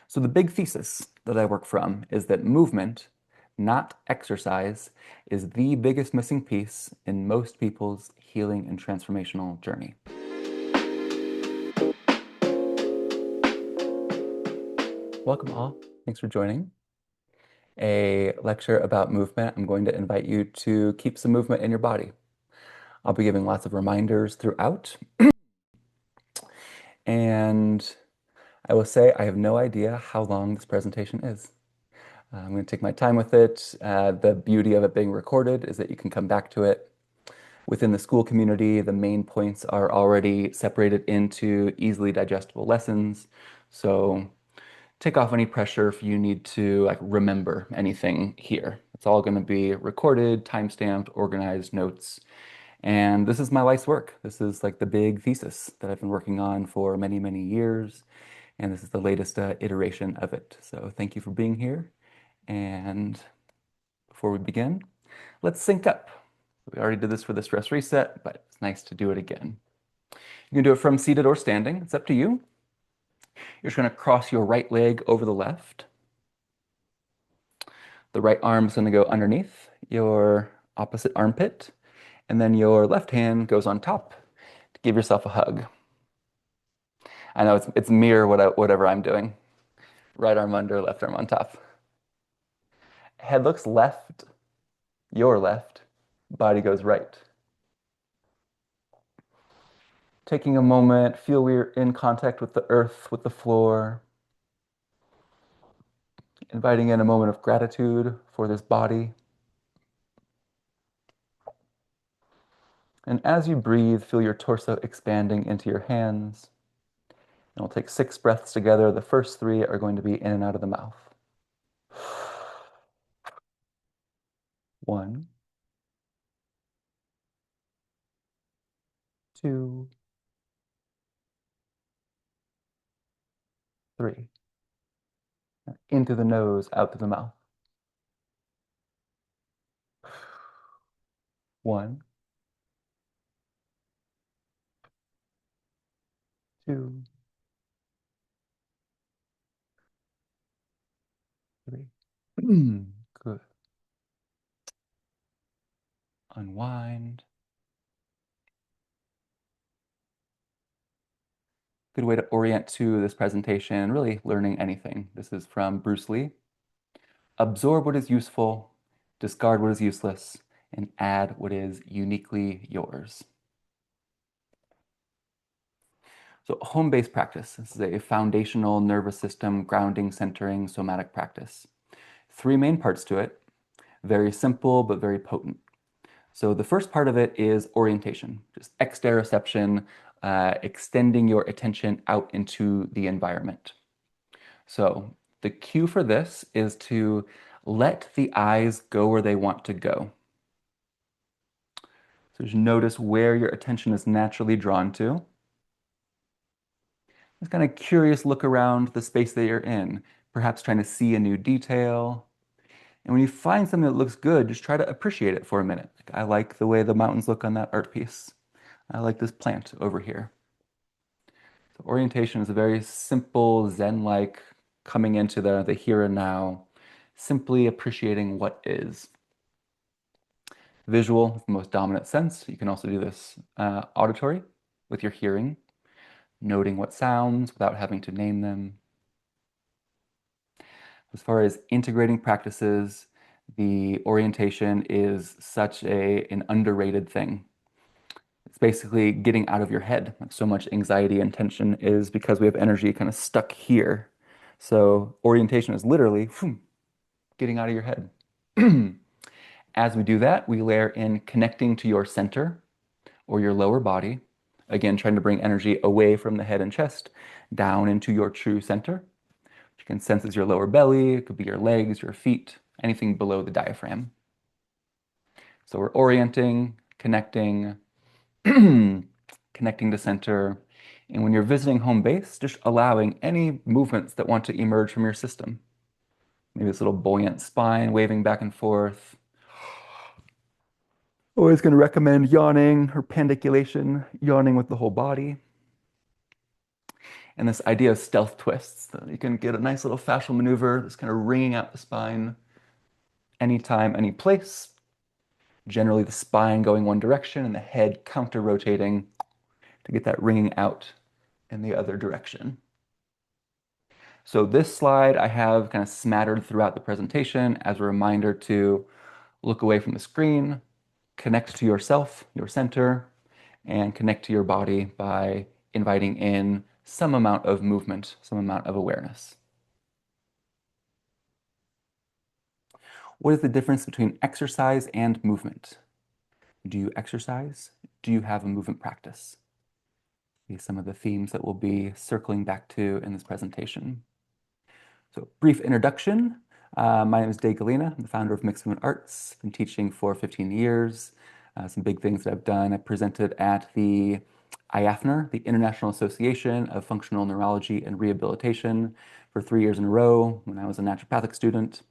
So the big thesis that I work from is that movement, not exercise, is the biggest missing piece in most people's healing and transformational journey. Welcome all. Thanks for joining a lecture about movement. I'm going to invite you to keep some movement in your body. I'll be giving lots of reminders throughout. And I will say I have no idea how long this presentation is. I'm going to take my time with it. The beauty of it being recorded is that you can come back to it. Within the school community, the main points are already separated into easily digestible lessons. So take off any pressure if you need to remember anything here. It's all going to be recorded, time-stamped, organized notes. And this is my life's work. This is like the big thesis that I've been working on for many, many years. And this is the latest iteration of it. So thank you for being here. And before we begin, let's sync up. We already did this for the stress reset, but it's nice to do it again. You can do it from seated or standing. It's up to you. You're just going to cross your right leg over the left. The right arm is going to go underneath your opposite armpit. And then your left hand goes on top to give yourself a hug. I know it's mirror whatever I'm doing. Right arm under, left arm on top. Head looks left, your left. Body goes right. Taking a moment, feel we're in contact with the earth, with the floor. Inviting in a moment of gratitude for this body. And as you breathe, feel your torso expanding into your hands. And we'll take 6 breaths together. The first 3 are going to be in and out of the mouth. 1, 2, 3. In through the nose, out through the mouth. 1, 2, 3. Good. Unwind. Good way to orient to this presentation, really learning anything. This is from Bruce Lee. Absorb what is useful, discard what is useless, and add what is uniquely yours. So home-based practice. This is a foundational nervous system grounding, centering, somatic practice. 3 main parts to it. Very simple, but very potent. So the first part of it is orientation, just exteroception, extending your attention out into the environment. So the cue for this is to let the eyes go where they want to go. So just notice where your attention is naturally drawn to. Just kind of curious look around the space that you're in, perhaps trying to see a new detail. And when you find something that looks good, just try to appreciate it for a minute. I like the way the mountains look on that art piece. I like this plant over here. So orientation is a very simple, Zen-like coming into the here and now, simply appreciating what is. Visual is the most dominant sense. You can also do this auditory with your hearing, noting what sounds without having to name them. As far as integrating practices, the orientation is such an underrated thing. It's basically getting out of your head. Like so much anxiety and tension is because we have energy kind of stuck here. So orientation is literally getting out of your head. As we do that, we layer in connecting to your center or your lower body. Again, trying to bring energy away from the head and chest, down into your true center. You can sense as your lower belly, it could be your legs, your feet, anything below the diaphragm. So we're orienting, connecting, connecting to center. And when you're visiting home base, just allowing any movements that want to emerge from your system. Maybe this little buoyant spine waving back and forth. Always going to recommend yawning or pandiculation, yawning with the whole body. And this idea of stealth twists, that you can get a nice little fascial maneuver that's kind of wringing out the spine anytime, any place. Generally, the spine going one direction and the head counter-rotating to get that wringing out in the other direction. So this slide I have kind of smattered throughout the presentation as a reminder to look away from the screen, connect to yourself, your center, and connect to your body by inviting in some amount of movement, some amount of awareness. What is the difference between exercise and movement? Do you exercise? Do you have a movement practice? These are some of the themes that we'll be circling back to in this presentation. So, brief introduction. My name is Dae Gallina. I'm the founder of Mixed Movement Arts. Been teaching for 15 years. Some big things that I've done. I presented at the IAFNR, the International Association of Functional Neurology and Rehabilitation, for 3 years in a row when I was a naturopathic student.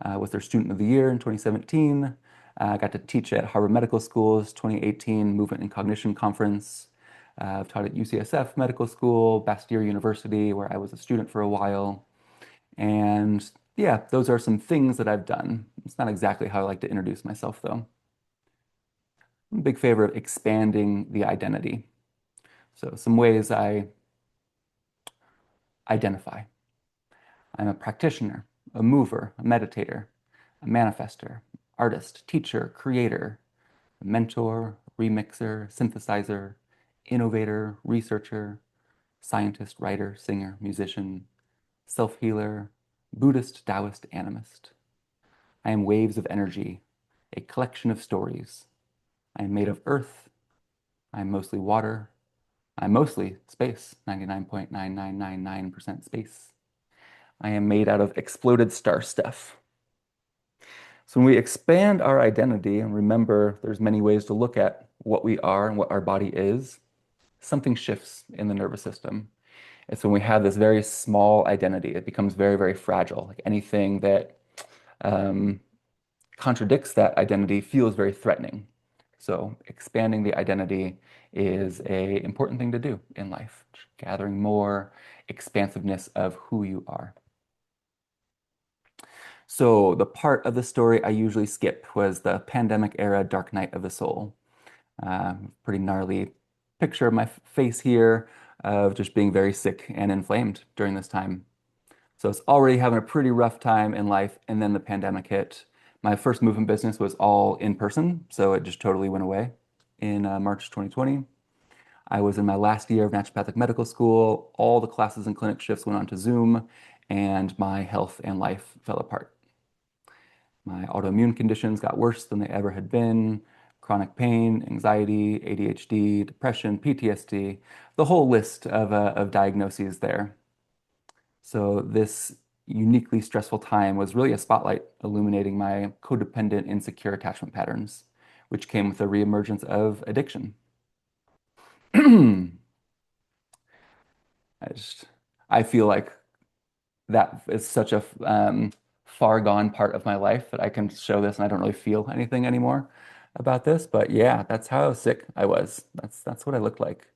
Was their Student of the Year in 2017. I got to teach at Harvard Medical School's 2018 Movement and Cognition Conference. I've taught at UCSF Medical School, Bastyr University, where I was a student for a while. And yeah, those are some things that I've done. It's not exactly how I like to introduce myself, though. I'm a big favor of expanding the identity. So some ways I identify. I'm a practitioner, a mover, a meditator, a manifester, artist, teacher, creator, a mentor, remixer, synthesizer, innovator, researcher, scientist, writer, singer, musician, self-healer, Buddhist, Taoist, animist. I am waves of energy, a collection of stories. I am made of earth. I am mostly water. I'm mostly space, 99.9999% space. I am made out of exploded star stuff. So when we expand our identity and remember there's many ways to look at what we are and what our body is, something shifts in the nervous system. It's when we have this very small identity, it becomes very, very fragile. Like anything that contradicts that identity feels very threatening. So expanding the identity is an important thing to do in life, gathering more expansiveness of who you are. So the part of the story I usually skip was the pandemic era dark night of the soul. Pretty gnarly picture of my face here of just being very sick and inflamed during this time. So it's already having a pretty rough time in life, and then the pandemic hit. My first movement business was all in person, so it just totally went away in March 2020. I was in my last year of naturopathic medical school. All the classes and clinic shifts went on to Zoom, and my health and life fell apart. My autoimmune conditions got worse than they ever had been. Chronic pain, anxiety, ADHD, depression, PTSD, the whole list of diagnoses there. So this uniquely stressful time was really a spotlight illuminating my codependent, insecure attachment patterns, which came with the reemergence of addiction. I I feel like that is such a far gone part of my life that I can show this and I don't really feel anything anymore about this. But yeah, that's how sick I was. That's what I looked like.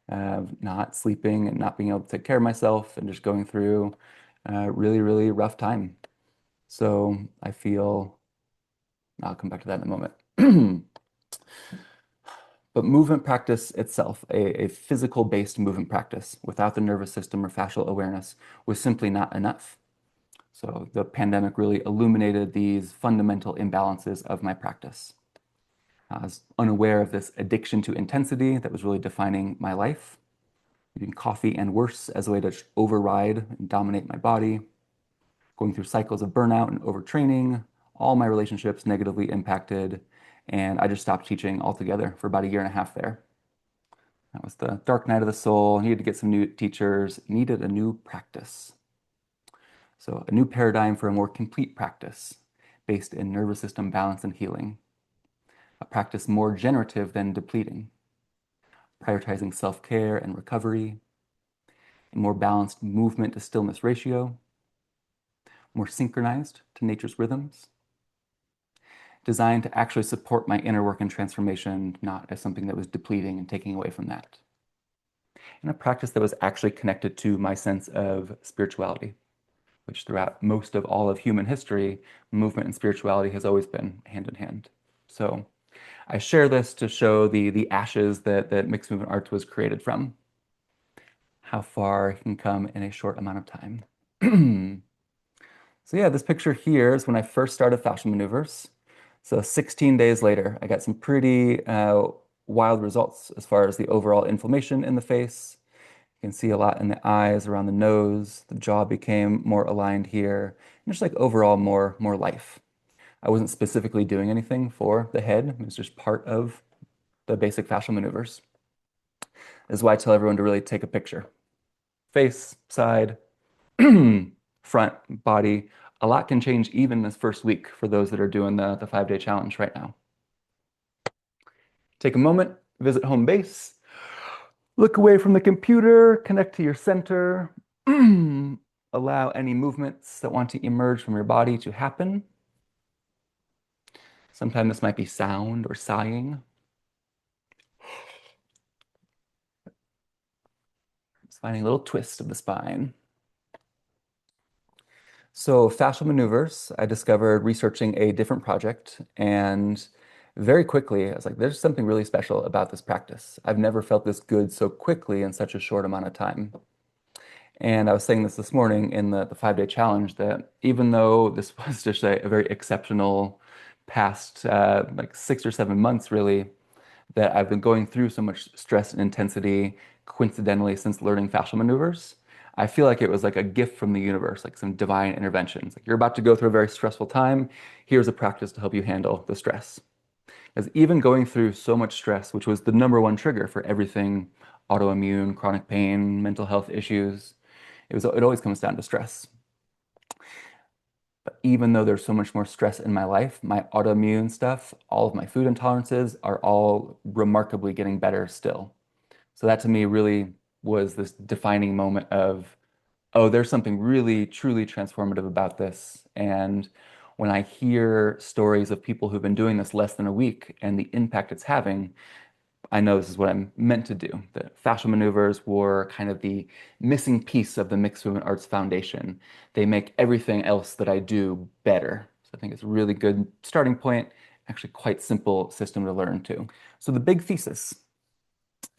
Not sleeping and not being able to take care of myself and just going through a really, really rough time. So I feel, I'll come back to that in a moment. But movement practice itself, a physical-based movement practice without the nervous system or fascial awareness was simply not enough. So the pandemic really illuminated these fundamental imbalances of my practice. I was unaware of this addiction to intensity that was really defining my life, using coffee and worse as a way to override and dominate my body, going through cycles of burnout and overtraining, all my relationships negatively impacted, and I just stopped teaching altogether for about a year and a half there. That was the dark night of the soul. Needed to get some new teachers, needed a new practice. So a new paradigm for a more complete practice based in nervous system balance and healing. A practice more generative than depleting, prioritizing self-care and recovery, a more balanced movement to stillness ratio, more synchronized to nature's rhythms, designed to actually support my inner work and transformation, not as something that was depleting and taking away from that. and a practice that was actually connected to my sense of spirituality, which throughout most of all of human history, movement and spirituality has always been hand in hand. So I share this to show the ashes that mixed movement arts was created from, how far it can come in a short amount of time. So yeah, this picture here is when I first started Fascial Maneuvers. So 16 days later, I got some pretty wild results as far as the overall inflammation in the face. You can see a lot in the eyes, around the nose. The jaw became more aligned here, and just like overall more life. I wasn't specifically doing anything for the head. It was just part of the basic fascial maneuvers. This is why I tell everyone to really take a picture. Face, side, front, body. A lot can change even this first week for those that are doing the 5-day challenge right now. Take a moment, visit home base, look away from the computer, connect to your center, allow any movements that want to emerge from your body to happen. Sometimes this might be sound or sighing. Just finding a little twist of the spine. So fascial maneuvers, I discovered researching a different project, and very quickly I was like, there's something really special about this practice. I've never felt this good so quickly in such a short amount of time. And I was saying this morning in the 5-day challenge that even though this was just a very exceptional past like 6 or 7 months really, that I've been going through so much stress and intensity coincidentally since learning fascial maneuvers. I feel like it was like a gift from the universe, like some divine interventions. Like you're about to go through a very stressful time. Here's a practice to help you handle the stress. Because even going through so much stress, which was the number one trigger for everything autoimmune, chronic pain, mental health issues, it always comes down to stress. But even though there's so much more stress in my life, my autoimmune stuff, all of my food intolerances are all remarkably getting better still. So that to me really was this defining moment of, oh, there's something really, truly transformative about this. And when I hear stories of people who've been doing this less than a week and the impact it's having, I know this is what I'm meant to do. The fascial maneuvers were kind of the missing piece of the mixed movement arts foundation. They make everything else that I do better. So I think it's a really good starting point, actually quite simple system to learn too. So the big thesis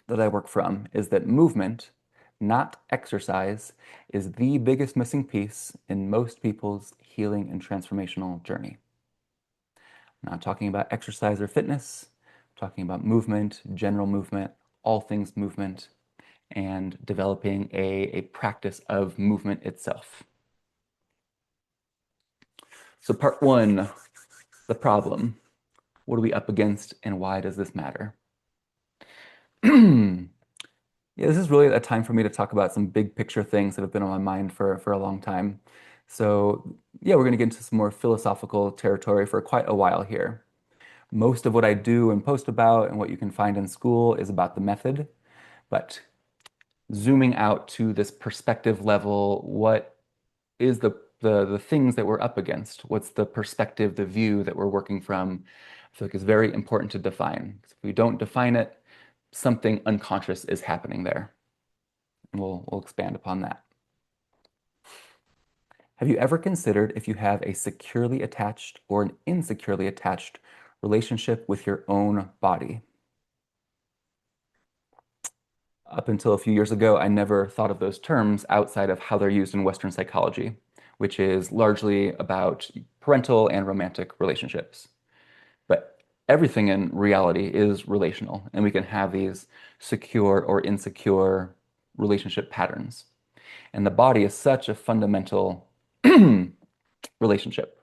that I work from is that movement, not exercise, is the biggest missing piece in most people's healing and transformational journey. I'm not talking about exercise or fitness, I'm talking about movement, general movement, all things movement, and developing a practice of movement itself. So part one, the problem. What are we up against and why does this matter? Yeah, this is really a time for me to talk about some big picture things that have been on my mind for a long time. So yeah, we're going to get into some more philosophical territory for quite a while here. Most of what I do and post about and what you can find in school is about the method, but zooming out to this perspective level, what is the things that we're up against? What's the perspective, the view that we're working from? I feel like it's very important to define. If we don't define it, something unconscious is happening there. And we'll expand upon that. Have you ever considered if you have a securely attached or an insecurely attached relationship with your own body? Up until a few years ago, I never thought of those terms outside of how they're used in Western psychology, which is largely about parental and romantic relationships. But everything in reality is relational, and we can have these secure or insecure relationship patterns. And the body is such a fundamental relationship.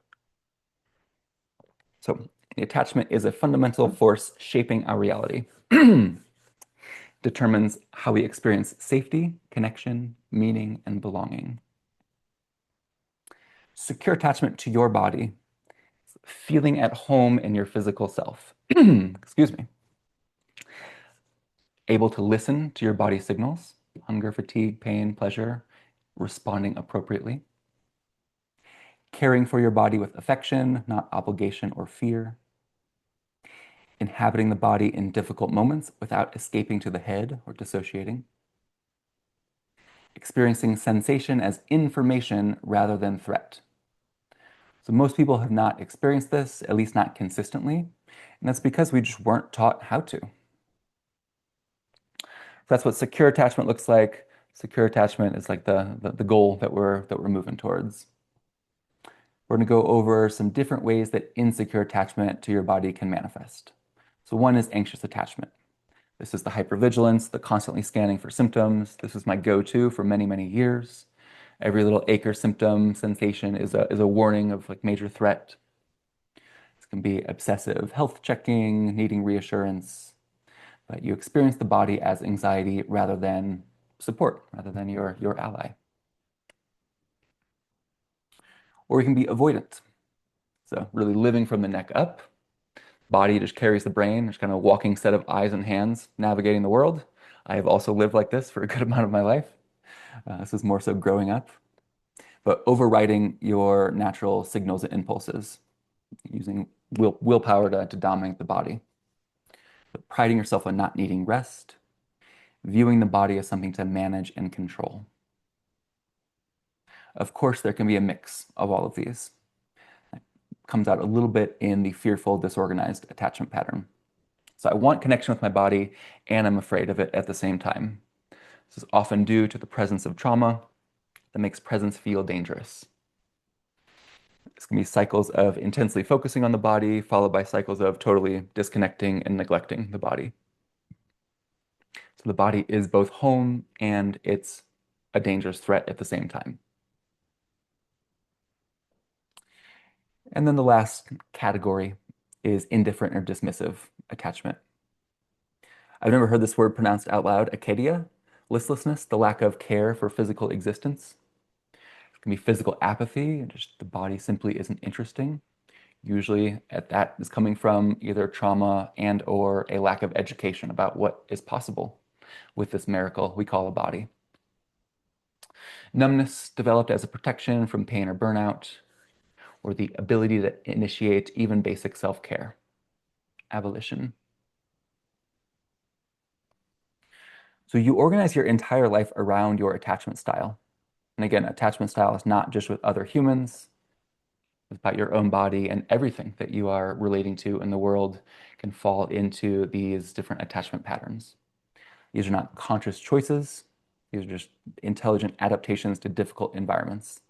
So the attachment is a fundamental force shaping our reality. Determines how we experience safety, connection, meaning, and belonging. Secure attachment to your body, feeling at home in your physical self. Excuse me. Able to listen to your body signals, hunger, fatigue, pain, pleasure, responding appropriately. Caring for your body with affection, not obligation or fear. Inhabiting the body in difficult moments without escaping to the head or dissociating. experiencing sensation as information rather than threat. So most people have not experienced this, at least not consistently, and that's because we just weren't taught how to. That's what secure attachment looks like. Secure attachment is like the goal that we're moving towards. We're going to go over some different ways that insecure attachment to your body can manifest. So one is anxious attachment. This is the hypervigilance, the constantly scanning for symptoms. This is my go-to for many, many years. Every little ache or symptom sensation is a warning of like major threat. This can be obsessive health checking, needing reassurance, but you experience the body as anxiety rather than support, rather than your ally. Or you can be avoidant. So really living from the neck up. Body just carries the brain, just kind of a walking set of eyes and hands navigating the world. I have also lived like this for a good amount of my life. This is more so growing up. But overriding your natural signals and impulses, using willpower to dominate the body. But priding yourself on not needing rest, viewing the body as something to manage and control. Of course, there can be a mix of all of these. It comes out a little bit in the fearful, disorganized attachment pattern. So I want connection with my body, and I'm afraid of it at the same time. This is often due to the presence of trauma that makes presence feel dangerous. This can be cycles of intensely focusing on the body, followed by cycles of totally disconnecting and neglecting the body. So the body is both home and it's a dangerous threat at the same time. And then the last category is indifferent or dismissive attachment. I've never heard this word pronounced out loud, akadia, listlessness, the lack of care for physical existence. It can be physical apathy, and just the body simply isn't interesting. Usually that is coming from either trauma and or a lack of education about what is possible with this miracle we call a body. Numbness developed as a protection from pain or burnout, or the ability to initiate even basic self-care. Abolition. So you organize your entire life around your attachment style. And again, attachment style is not just with other humans, it's about your own body, and everything that you are relating to in the world can fall into these different attachment patterns. These are not conscious choices. These are just intelligent adaptations to difficult environments.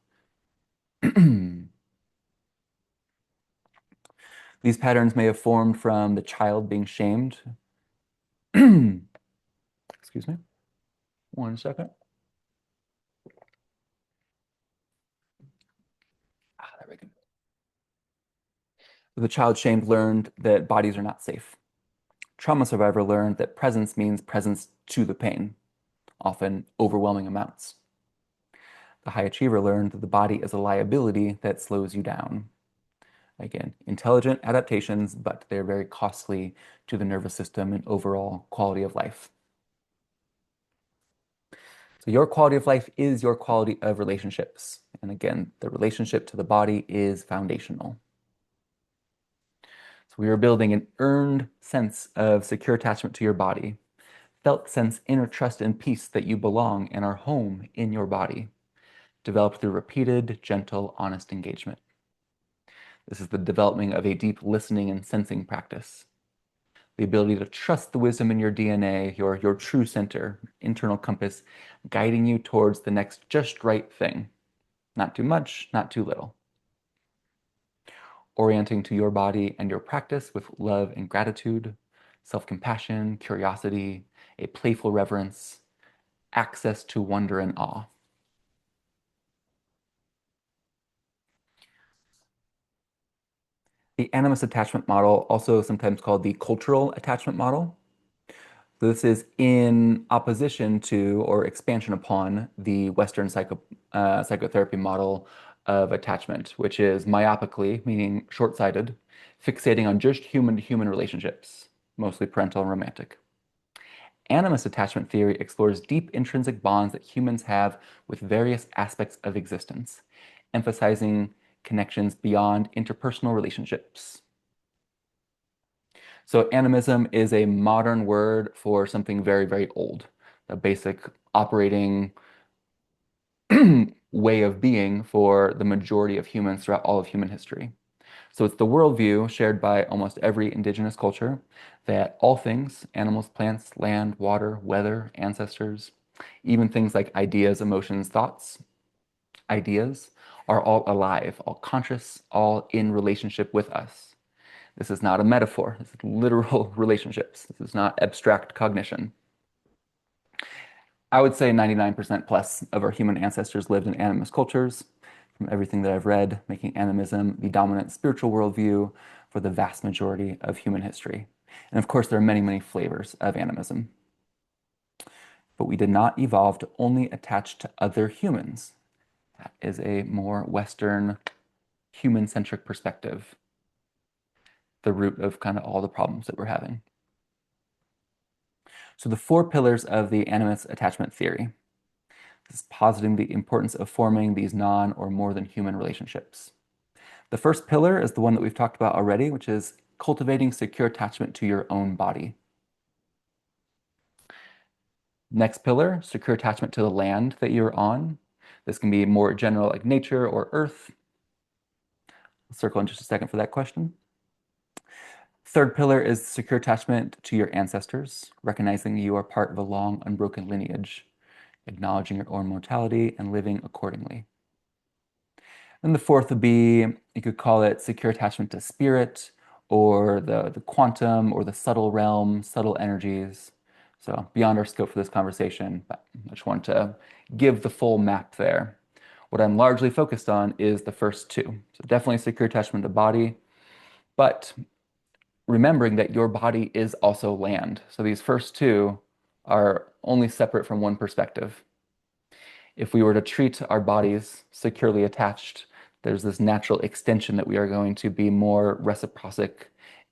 These patterns may have formed from the child being shamed. Excuse me. 1 second. There we go. The child shamed learned that bodies are not safe. Trauma survivor learned that presence means presence to the pain, often overwhelming amounts. The high achiever learned that the body is a liability that slows you down. Again, intelligent adaptations, but they're very costly to the nervous system and overall quality of life. So your quality of life is your quality of relationships. And again, the relationship to the body is foundational. So we are building an earned sense of secure attachment to your body, felt sense, inner trust and peace that you belong and are home in your body, developed through repeated, gentle, honest engagement. This is the development of a deep listening and sensing practice. The ability to trust the wisdom in your DNA, your true center, internal compass, guiding you towards the next just right thing. Not too much, not too little. Orienting to your body and your practice with love and gratitude, self-compassion, curiosity, a playful reverence, access to wonder and awe. The animist attachment model, also sometimes called the cultural attachment model. This is in opposition to or expansion upon the Western psychotherapy model of attachment, which is myopically, meaning short-sighted, fixating on just human-to-human relationships, mostly parental and romantic. Animist attachment theory explores deep intrinsic bonds that humans have with various aspects of existence, emphasizing connections beyond interpersonal relationships. So animism is a modern word for something very, very old, a basic operating way of being for the majority of humans throughout all of human history. So it's the worldview shared by almost every indigenous culture that all things, animals, plants, land, water, weather, ancestors, even things like ideas, emotions, thoughts, ideas, are all alive, all conscious, all in relationship with us. This is not a metaphor. This is literal relationships. This is not abstract cognition. I would say 99% plus of our human ancestors lived in animist cultures, from everything that I've read, making animism the dominant spiritual worldview for the vast majority of human history. And of course, there are many, many flavors of animism. But we did not evolve to only attach to other humans. That is a more Western, human-centric perspective, the root of kind of all the problems that we're having. So the four pillars of the animist attachment theory. This is positing the importance of forming these non or more than human relationships. The first pillar is the one that we've talked about already, which is cultivating secure attachment to your own body. Next pillar, secure attachment to the land that you're on. This can be more general like nature or earth. I'll circle in just a second for that question. Third pillar is secure attachment to your ancestors, recognizing you are part of a long, unbroken lineage, acknowledging your own mortality and living accordingly. And the fourth would be, you could call it secure attachment to spirit or the quantum or the subtle realm, subtle energies. So beyond our scope for this conversation, but I just want to give the full map there. What I'm largely focused on is the first two. So definitely secure attachment to body, but remembering that your body is also land. So these first two are only separate from one perspective. If we were to treat our bodies securely attached, there's this natural extension that we are going to be more reciproc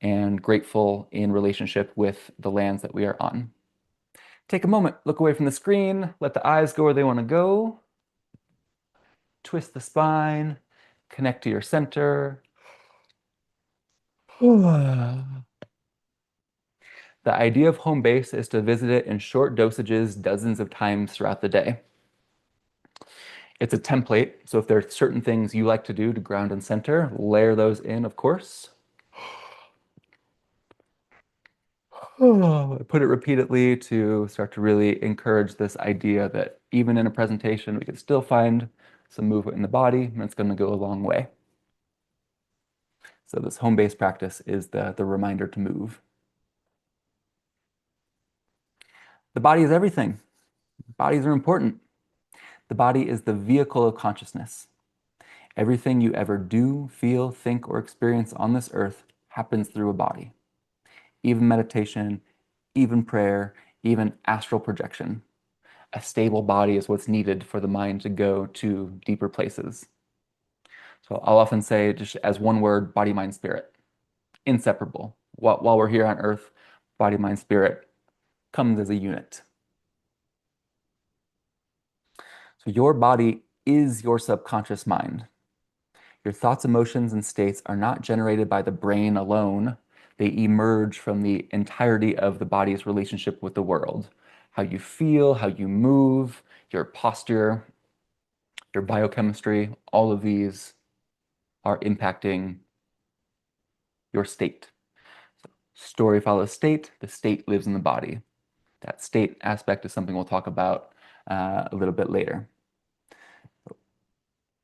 and grateful in relationship with the lands that we are on. Take a moment, look away from the screen, let the eyes go where they want to go. Twist the spine, connect to your center. The idea of home base is to visit it in short dosages dozens of times throughout the day. It's a template, so if there are certain things you like to do to ground and center, layer those in, of course. Put it repeatedly to start to really encourage this idea that even in a presentation, we can still find some movement in the body, and it's going to go a long way. So this home-based practice is the reminder to move. The body is everything. Bodies are important. The body is the vehicle of consciousness. Everything you ever do, feel, think, or experience on this earth happens through a body. Even meditation, even prayer, even astral projection. A stable body is what's needed for the mind to go to deeper places. So I'll often say, just as one word, body, mind, spirit. Inseparable. While we're here on earth, body, mind, spirit comes as a unit. So your body is your subconscious mind. Your thoughts, emotions, and states are not generated by the brain alone. They emerge from the entirety of the body's relationship with the world. How you feel, how you move, your posture, your biochemistry, all of these are impacting your state. So story follows state, the state lives in the body. That state aspect is something we'll talk about a little bit later.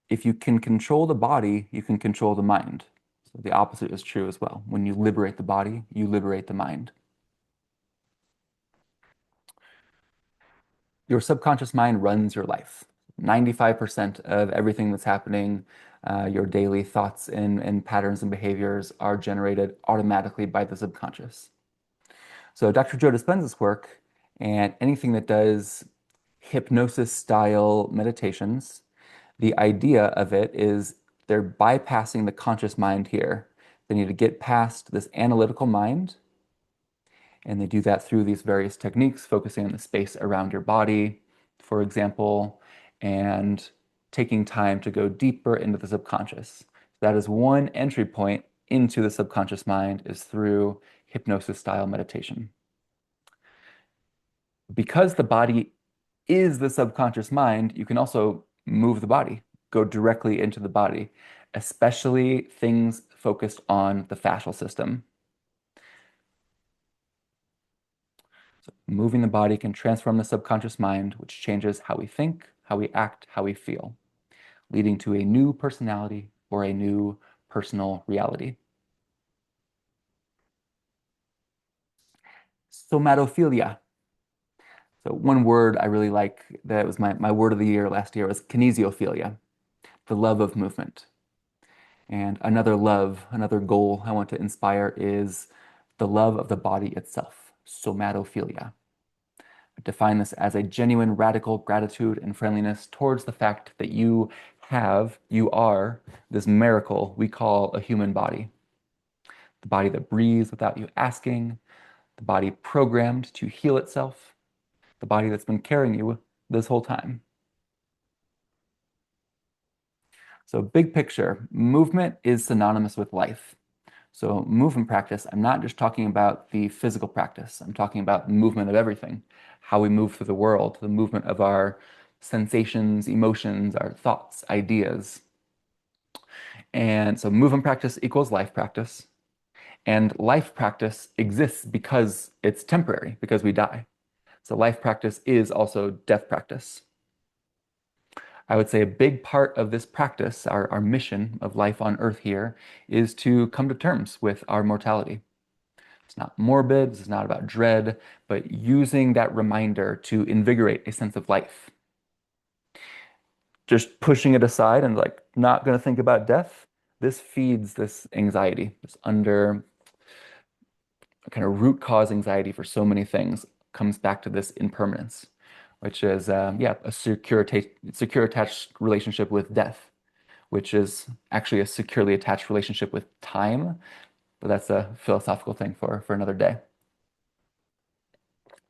If you can control the body, you can control the mind. So the opposite is true as well. When you liberate the body, you liberate the mind. Your subconscious mind runs your life. 95% of everything that's happening, your daily thoughts and patterns and behaviors are generated automatically by the subconscious. So Dr. Joe Dispenza's work and anything that does hypnosis-style meditations, the idea of it is they're bypassing the conscious mind here. They need to get past this analytical mind, and they do that through these various techniques, focusing on the space around your body, for example, and taking time to go deeper into the subconscious. That is one entry point into the subconscious mind, is through hypnosis-style meditation. Because the body is the subconscious mind, you can also move the body, go directly into the body, especially things focused on the fascial system. So moving the body can transform the subconscious mind, which changes how we think, how we act, how we feel, leading to a new personality or a new personal reality. Somatophilia. So one word I really like that was my word of the year last year was kinesiophilia, the love of movement. And another goal I want to inspire is the love of the body itself, somatophilia. I define this as a genuine radical gratitude and friendliness towards the fact that you are this miracle we call a human body. The body that breathes without you asking, the body programmed to heal itself, the body that's been carrying you this whole time. So big picture, movement is synonymous with life. So movement practice, I'm not just talking about the physical practice. I'm talking about movement of everything, how we move through the world, the movement of our sensations, emotions, our thoughts, ideas. And so movement practice equals life practice. And life practice exists because it's temporary, because we die. So life practice is also death practice. I would say a big part of this practice, our mission of life on earth here, is to come to terms with our mortality. It's not morbid, this is not about dread, but using that reminder to invigorate a sense of life. Just pushing it aside and like not going to think about death, this feeds this anxiety, this under kind of root cause anxiety for so many things comes back to this impermanence, which is, yeah, a secure attached relationship with death, which is actually a securely attached relationship with time, but that's a philosophical thing for another day.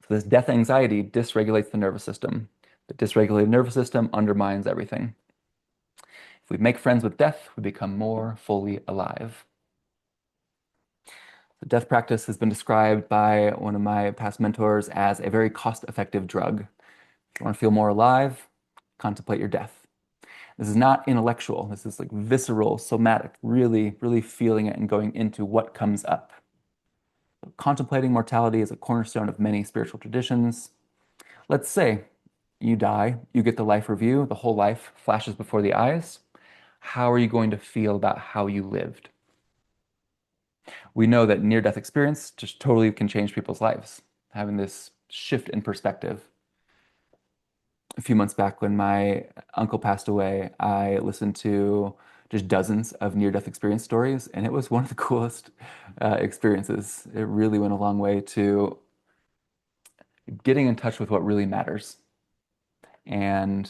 So this death anxiety dysregulates the nervous system. The dysregulated nervous system undermines everything. If we make friends with death, we become more fully alive. The death practice has been described by one of my past mentors as a very cost-effective drug. If you want to feel more alive, contemplate your death. This is not intellectual. This is like visceral, somatic, really, really feeling it and going into what comes up. So contemplating mortality is a cornerstone of many spiritual traditions. Let's say you die, you get the life review, the whole life flashes before the eyes. How are you going to feel about how you lived? We know that near-death experience just totally can change people's lives, having this shift in perspective. A few months back when my uncle passed away, I listened to just dozens of near-death experience stories, and it was one of the coolest experiences. It really went a long way to getting in touch with what really matters. And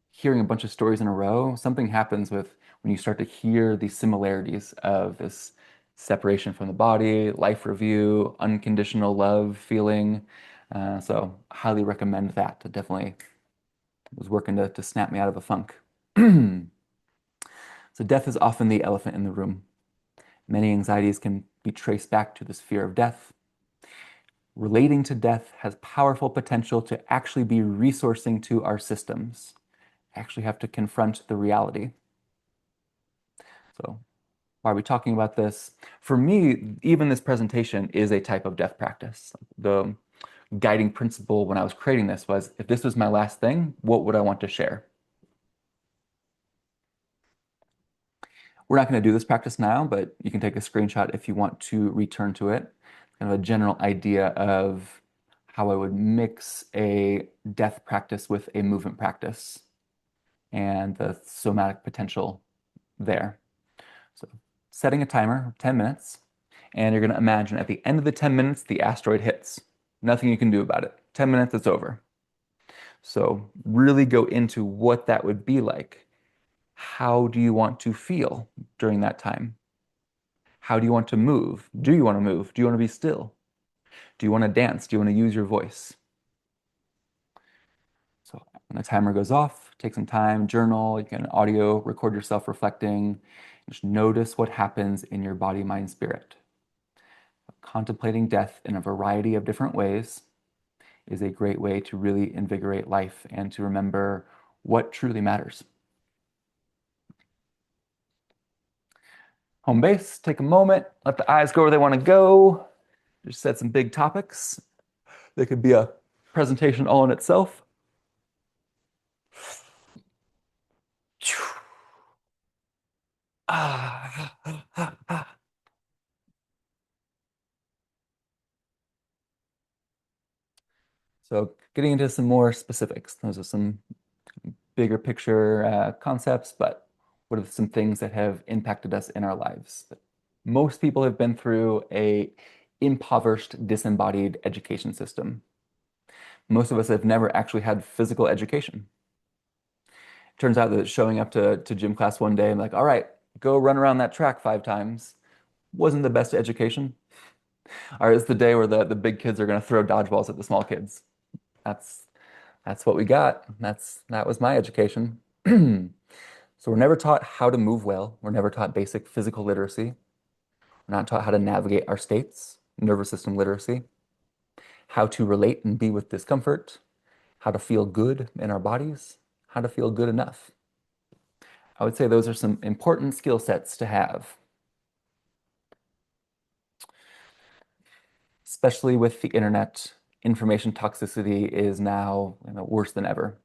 hearing a bunch of stories in a row, something happens with when you start to hear the similarities of this separation from the body, life review, unconditional love feeling. So highly recommend that. It definitely was working to snap me out of a funk. So death is often the elephant in the room. Many anxieties can be traced back to this fear of death. Relating to death has powerful potential to actually be resourcing to our systems. Actually have to confront the reality. So why are we talking about this? For me, even this presentation is a type of death practice. The guiding principle when I was creating this was, if this was my last thing, what would I want to share? We're not going to do this practice now, but you can take a screenshot if you want to return to it. Kind of a general idea of how I would mix a death practice with a movement practice and the somatic potential there. So setting a timer, 10 minutes, and you're going to imagine at the end of the 10 minutes, the asteroid hits. Nothing you can do about it. 10 minutes, it's over. So really go into what that would be like. How do you want to feel during that time? How do you want to move? Do you want to move? Do you want to be still? Do you want to dance? Do you want to use your voice? So when the timer goes off, take some time, journal, you can audio record yourself reflecting. Just notice what happens in your body, mind, spirit. Contemplating death in a variety of different ways is a great way to really invigorate life and to remember what truly matters. Home base, take a moment, let the eyes go where they want to go. Just set some big topics. They could be a presentation all in itself. So getting into some more specifics. Those are some bigger picture concepts, but what are some things that have impacted us in our lives? Most people have been through a impoverished, disembodied education system. Most of us have never actually had physical education. It turns out that showing up to gym class one day and like, all right, go run around that track 5 times wasn't the best education. Or it's the day where the big kids are going to throw dodgeballs at the small kids. That's that's what we got. That was my education. So we're never taught how to move well. We're never taught basic physical literacy. We're not taught how to navigate our states, nervous system literacy, how to relate and be with discomfort, how to feel good in our bodies, how to feel good enough. I would say those are some important skill sets to have, especially with the internet. Information toxicity is now, worse than ever.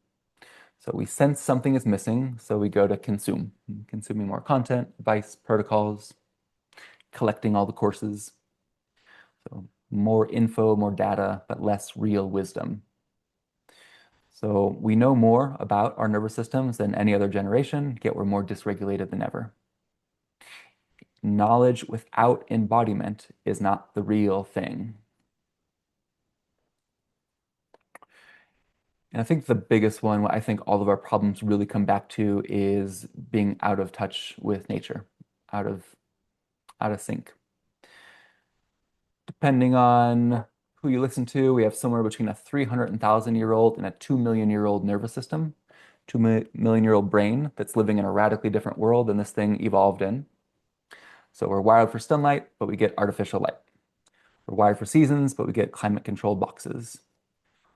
So we sense something is missing, so we go to consume, consuming more content, advice, protocols, collecting all the courses. So more info, more data, but less real wisdom. So we know more about our nervous systems than any other generation, yet we're more dysregulated than ever. Knowledge without embodiment is not the real thing. And I think the biggest one, what I think all of our problems really come back to is being out of touch with nature, out of sync. Depending on who you listen to, we have somewhere between a 300,000-year-old and a 2 million-year-old nervous system, 2 million-year-old brain that's living in a radically different world than this thing evolved in. So we're wired for sunlight, but we get artificial light. We're wired for seasons, but we get climate-controlled boxes.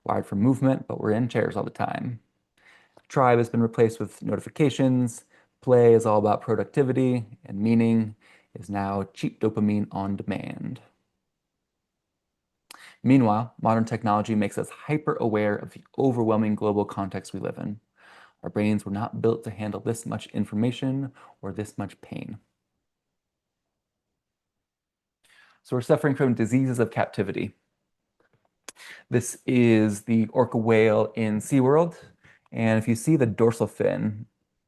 Wired for movement, but we're in chairs all the time. Tribe has been replaced with notifications. Play is all about productivity, and meaning is now cheap dopamine on demand. Meanwhile, modern technology makes us hyper-aware of the overwhelming global context we live in. Our brains were not built to handle this much information or this much pain. So we're suffering from diseases of captivity. This is the orca whale in SeaWorld. And if you see the dorsal fin,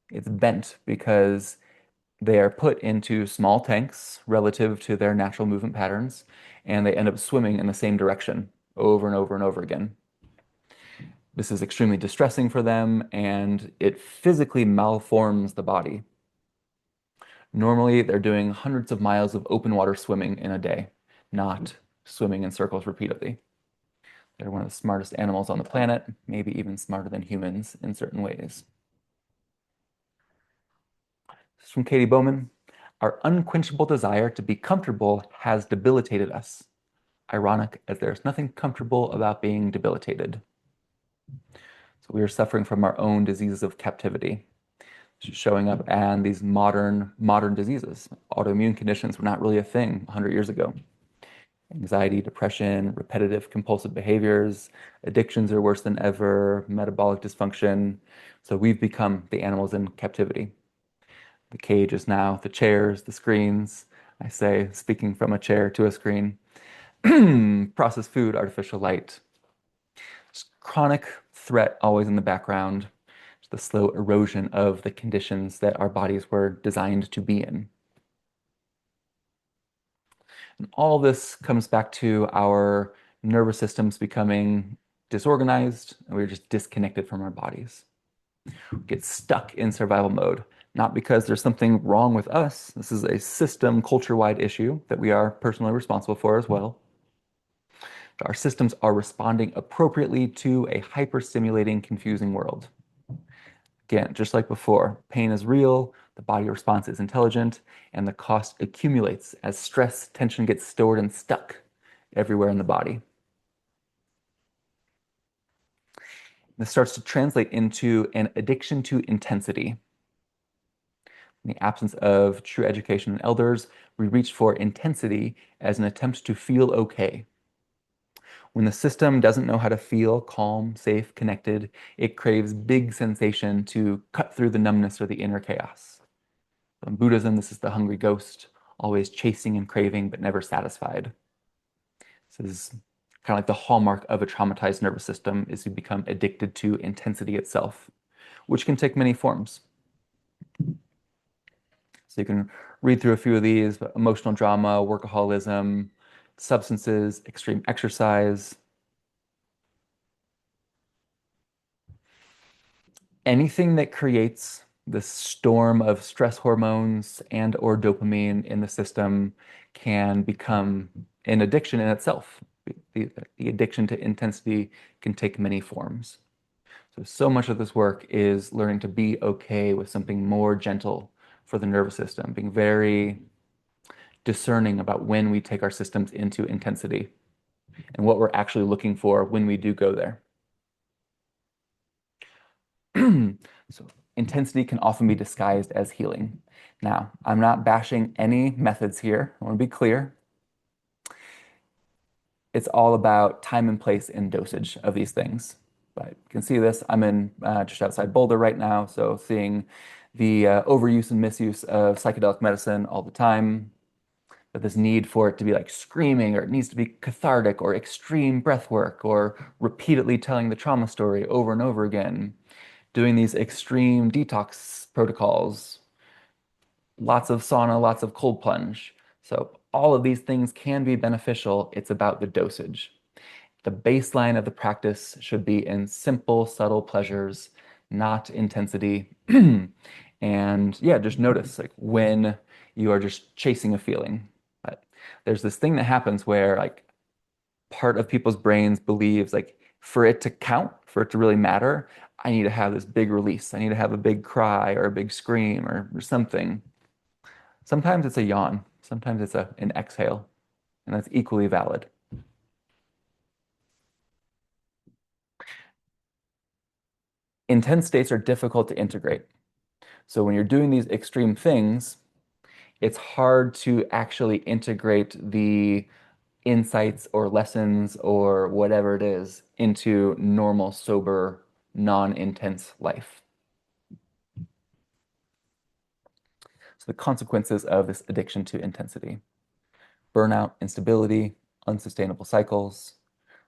it's bent because they are put into small tanks relative to their natural movement patterns, and they end up swimming in the same direction over and over and over again. This is extremely distressing for them, and it physically malforms the body. Normally, they're doing hundreds of miles of open water swimming in a day, not swimming in circles repeatedly. They're one of the smartest animals on the planet, maybe even smarter than humans in certain ways. This is from Katie Bowman. Our unquenchable desire to be comfortable has debilitated us. Ironic, as there's nothing comfortable about being debilitated. So we are suffering from our own diseases of captivity, showing up and these modern diseases. Autoimmune conditions were not really a thing 100 years ago. Anxiety, depression, repetitive compulsive behaviors, addictions are worse than ever, metabolic dysfunction. So we've become the animals in captivity. The cage is now the chairs, the screens. I say, speaking from a chair to a screen. Processed food, artificial light. Just chronic threat always in the background. Just the slow erosion of the conditions that our bodies were designed to be in. And all this comes back to our nervous systems becoming disorganized, and we're just disconnected from our bodies. We get stuck in survival mode, not because there's something wrong with us. This is a system culture-wide issue that we are personally responsible for as well. Our systems are responding appropriately to a hyper-stimulating, confusing world. Again, just like before, pain is real, the body response is intelligent, and the cost accumulates as stress, tension gets stored and stuck everywhere in the body. This starts to translate into an addiction to intensity. In the absence of true education and elders, we reach for intensity as an attempt to feel okay. When the system doesn't know how to feel calm, safe, connected, it craves big sensation to cut through the numbness or the inner chaos. In Buddhism, this is the hungry ghost, always chasing and craving, but never satisfied. This is kind of like the hallmark of a traumatized nervous system is you become addicted to intensity itself, which can take many forms. So you can read through a few of these: emotional drama, workaholism, substances, extreme exercise. Anything that creates this storm of stress hormones and or dopamine in the system can become an addiction in itself. The addiction to intensity can take many forms. So much of this work is learning to be okay with something more gentle for the nervous system, being very discerning about when we take our systems into intensity and what we're actually looking for when we do go there. So intensity can often be disguised as healing. Now, I'm not bashing any methods here. I want to be clear. It's all about time and place and dosage of these things. But you can see this. I'm in just outside Boulder right now, so seeing the overuse and misuse of psychedelic medicine all the time. But this need for it to be like screaming, or it needs to be cathartic, or extreme breath work, or repeatedly telling the trauma story over and over again, doing these extreme detox protocols, lots of sauna, lots of cold plunge. So all of these things can be beneficial. It's about the dosage. The baseline of the practice should be in simple, subtle pleasures, not intensity. And yeah, just notice like when you are just chasing a feeling. But there's this thing that happens where like part of people's brains believes like for it to count, for it to really matter, I need to have this big release. I need to have a big cry or a big scream or something. Sometimes it's a yawn. Sometimes it's an exhale, and that's equally valid. Intense states are difficult to integrate. So when you're doing these extreme things, it's hard to actually integrate the insights or lessons or whatever it is into normal, sober, non-intense life. So the consequences of this addiction to intensity: burnout, instability, unsustainable cycles,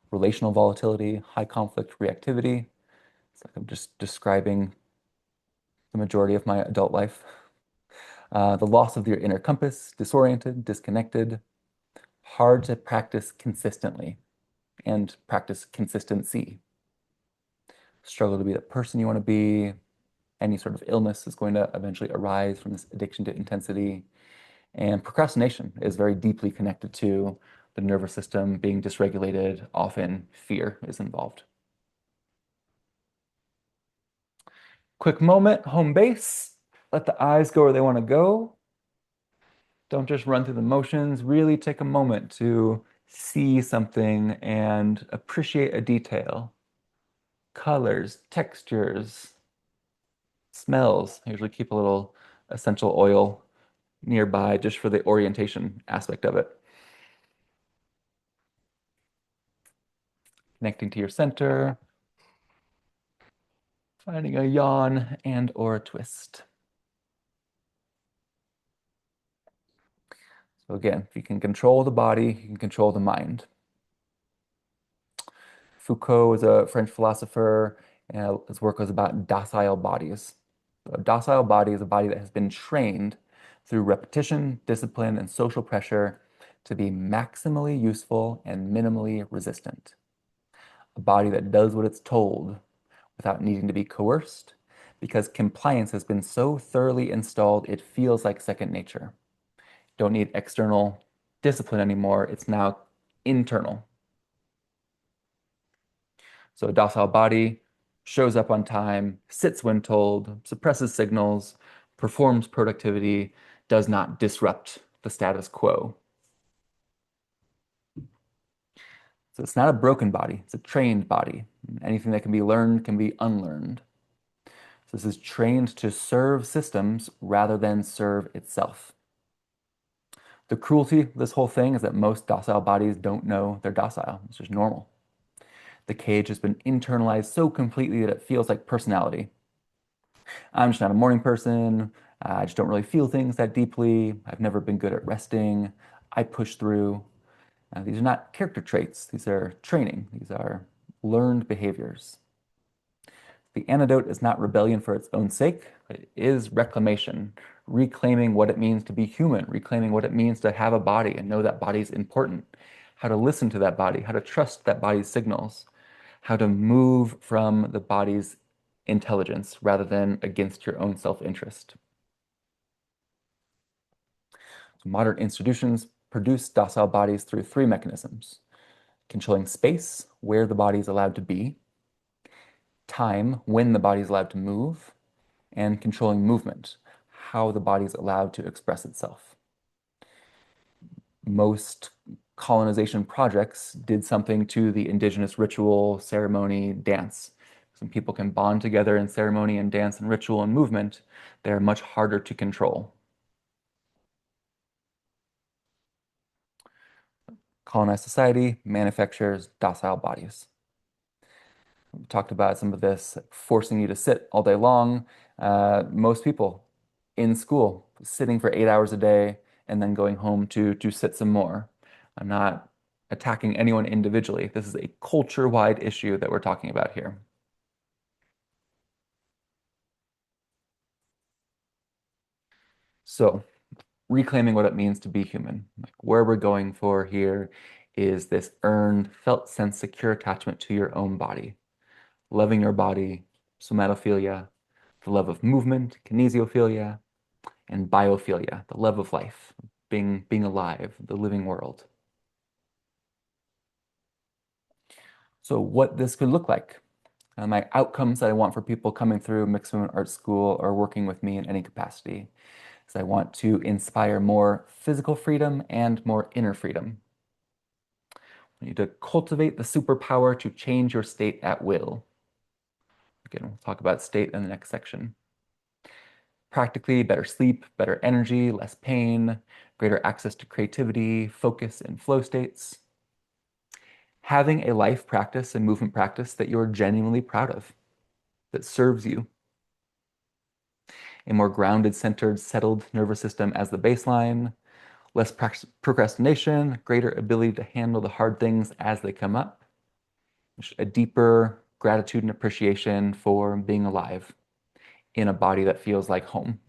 relational volatility, high conflict reactivity. It's like I'm just describing the majority of my adult life. The loss of your inner compass, disoriented, disconnected, hard to practice consistently and practice consistency. Struggle to be the person you want to be. Any sort of illness is going to eventually arise from this addiction to intensity. And procrastination is very deeply connected to the nervous system being dysregulated. Often fear is involved. Quick moment, home base. Let the eyes go where they want to go. Don't just run through the motions. Really take a moment to see something and appreciate a detail. Colors, textures, smells. I usually keep a little essential oil nearby just for the orientation aspect of it. Connecting to your center, finding a yawn and or a twist. So again, if you can control the body, you can control the mind. Foucault is a French philosopher, and his work was about docile bodies. A docile body is a body that has been trained through repetition, discipline, and social pressure to be maximally useful and minimally resistant. A body that does what it's told without needing to be coerced, because compliance has been so thoroughly installed, it feels like second nature. Don't need external discipline anymore. It's now internal. So a docile body shows up on time, sits when told, suppresses signals, performs productivity, does not disrupt the status quo. So it's not a broken body, it's a trained body. Anything that can be learned can be unlearned. So this is trained to serve systems rather than serve itself. The cruelty of this whole thing is that most docile bodies don't know they're docile. It's just normal. The cage has been internalized so completely that it feels like personality. I'm just not a morning person. I just don't really feel things that deeply. I've never been good at resting. I push through. These are not character traits. These are training. These are learned behaviors. The antidote is not rebellion for its own sake, but it is reclamation, reclaiming what it means to be human, reclaiming what it means to have a body and know that body is important, how to listen to that body, how to trust that body's signals, how to move from the body's intelligence rather than against your own self-interest. So modern institutions produce docile bodies through three mechanisms: controlling space, where the body is allowed to be; time, when the body is allowed to move; and controlling movement, how the body is allowed to express itself. Most colonization projects did something to the indigenous ritual, ceremony, dance. Some people can bond together in ceremony and dance and ritual and movement. They're much harder to control. Colonized society manufactures docile bodies. We talked about some of this forcing you to sit all day long. Most people in school sitting for 8 hours a day and then going home to sit some more. I'm not attacking anyone individually. This is a culture-wide issue that we're talking about here. So, reclaiming what it means to be human. Like where we're going for here is this earned, felt sense, secure attachment to your own body, loving your body, somatophilia, the love of movement, kinesiophilia, and biophilia, the love of life, being alive, the living world. So what this could look like. My outcomes that I want for people coming through Mixed Movement Art School or working with me in any capacity is I want to inspire more physical freedom and more inner freedom. You need to cultivate the superpower to change your state at will. Again, we'll talk about state in the next section. Practically, better sleep, better energy, less pain, greater access to creativity, focus, and flow states. Having a life practice and movement practice that you're genuinely proud of, that serves you. A more grounded, centered, settled nervous system as the baseline, less procrastination, greater ability to handle the hard things as they come up, a deeper gratitude and appreciation for being alive in a body that feels like home.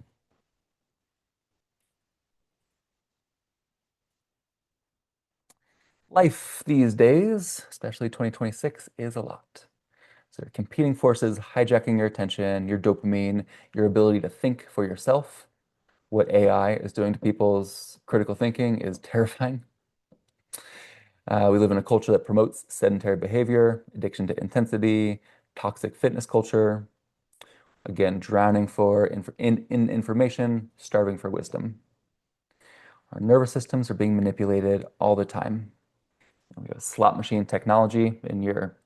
Life these days, especially 2026, is a lot. So competing forces hijacking your attention, your dopamine, your ability to think for yourself. What AI is doing to people's critical thinking is terrifying. We live in a culture that promotes sedentary behavior, addiction to intensity, toxic fitness culture. Again, drowning in information, starving for wisdom. Our nervous systems are being manipulated all the time. We have slot machine technology in your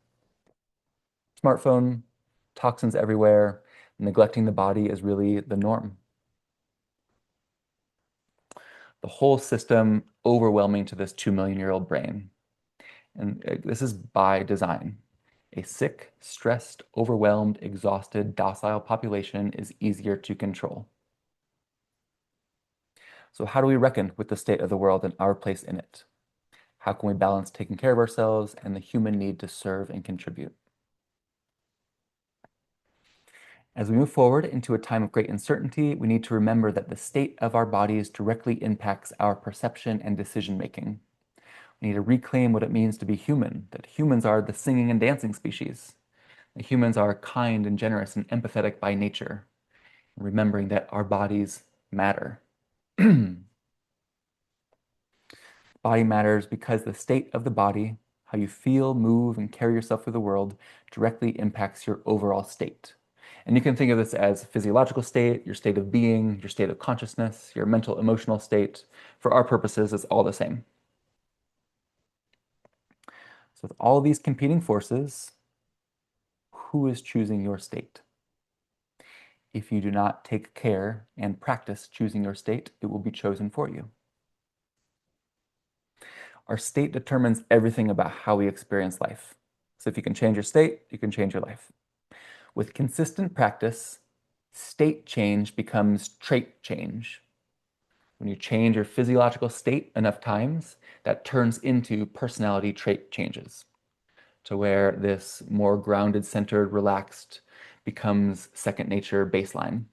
smartphone, toxins everywhere. Neglecting the body is really the norm. The whole system overwhelming to this 2 million-year-old brain. And this is by design. A sick, stressed, overwhelmed, exhausted, docile population is easier to control. So how do we reckon with the state of the world and our place in it? How can we balance taking care of ourselves and the human need to serve and contribute? As we move forward into a time of great uncertainty, we need to remember that the state of our bodies directly impacts our perception and decision making. We need to reclaim what it means to be human, that humans are the singing and dancing species, that humans are kind and generous and empathetic by nature, remembering that our bodies matter. Body matters because the state of the body, how you feel, move, and carry yourself through the world, directly impacts your overall state. And you can think of this as physiological state, your state of being, your state of consciousness, your mental, emotional state. For our purposes, it's all the same. So with all these competing forces, who is choosing your state? If you do not take care and practice choosing your state, it will be chosen for you. Our state determines everything about how we experience life. So if you can change your state, you can change your life. With consistent practice, state change becomes trait change. When you change your physiological state enough times, that turns into personality trait changes to where this more grounded, centered, relaxed becomes second nature baseline.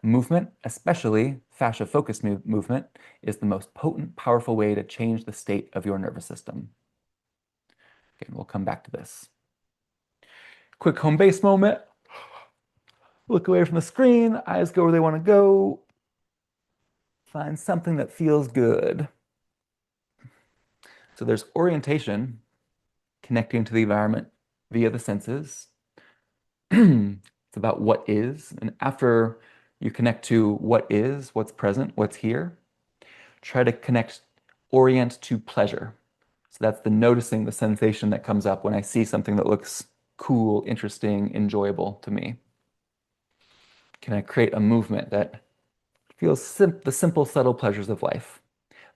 Movement, especially fascia-focused movement, is the most potent, powerful way to change the state of your nervous system. Again, we'll come back to this. Quick home base moment. Look away from the screen, eyes go where they want to go. Find something that feels good. So there's orientation, connecting to the environment via the senses. It's about what is. And after you connect to what is, what's present, what's here, try to orient to pleasure. So that's the noticing, the sensation that comes up when I see something that looks cool, interesting, enjoyable to me. Can I create a movement that feels the simple, subtle pleasures of life?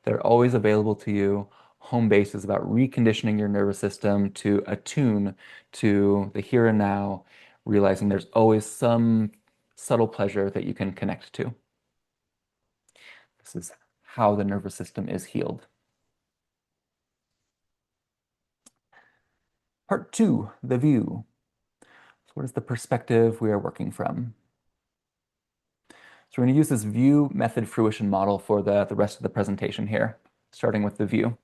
They're always available to you. Home base is about reconditioning your nervous system to attune to the here and now, realizing there's always some subtle pleasure that you can connect to. This is how the nervous system is healed. Part 2, the view. So what is the perspective we are working from? So we're going to use this view method fruition model for the rest of the presentation here, starting with the view.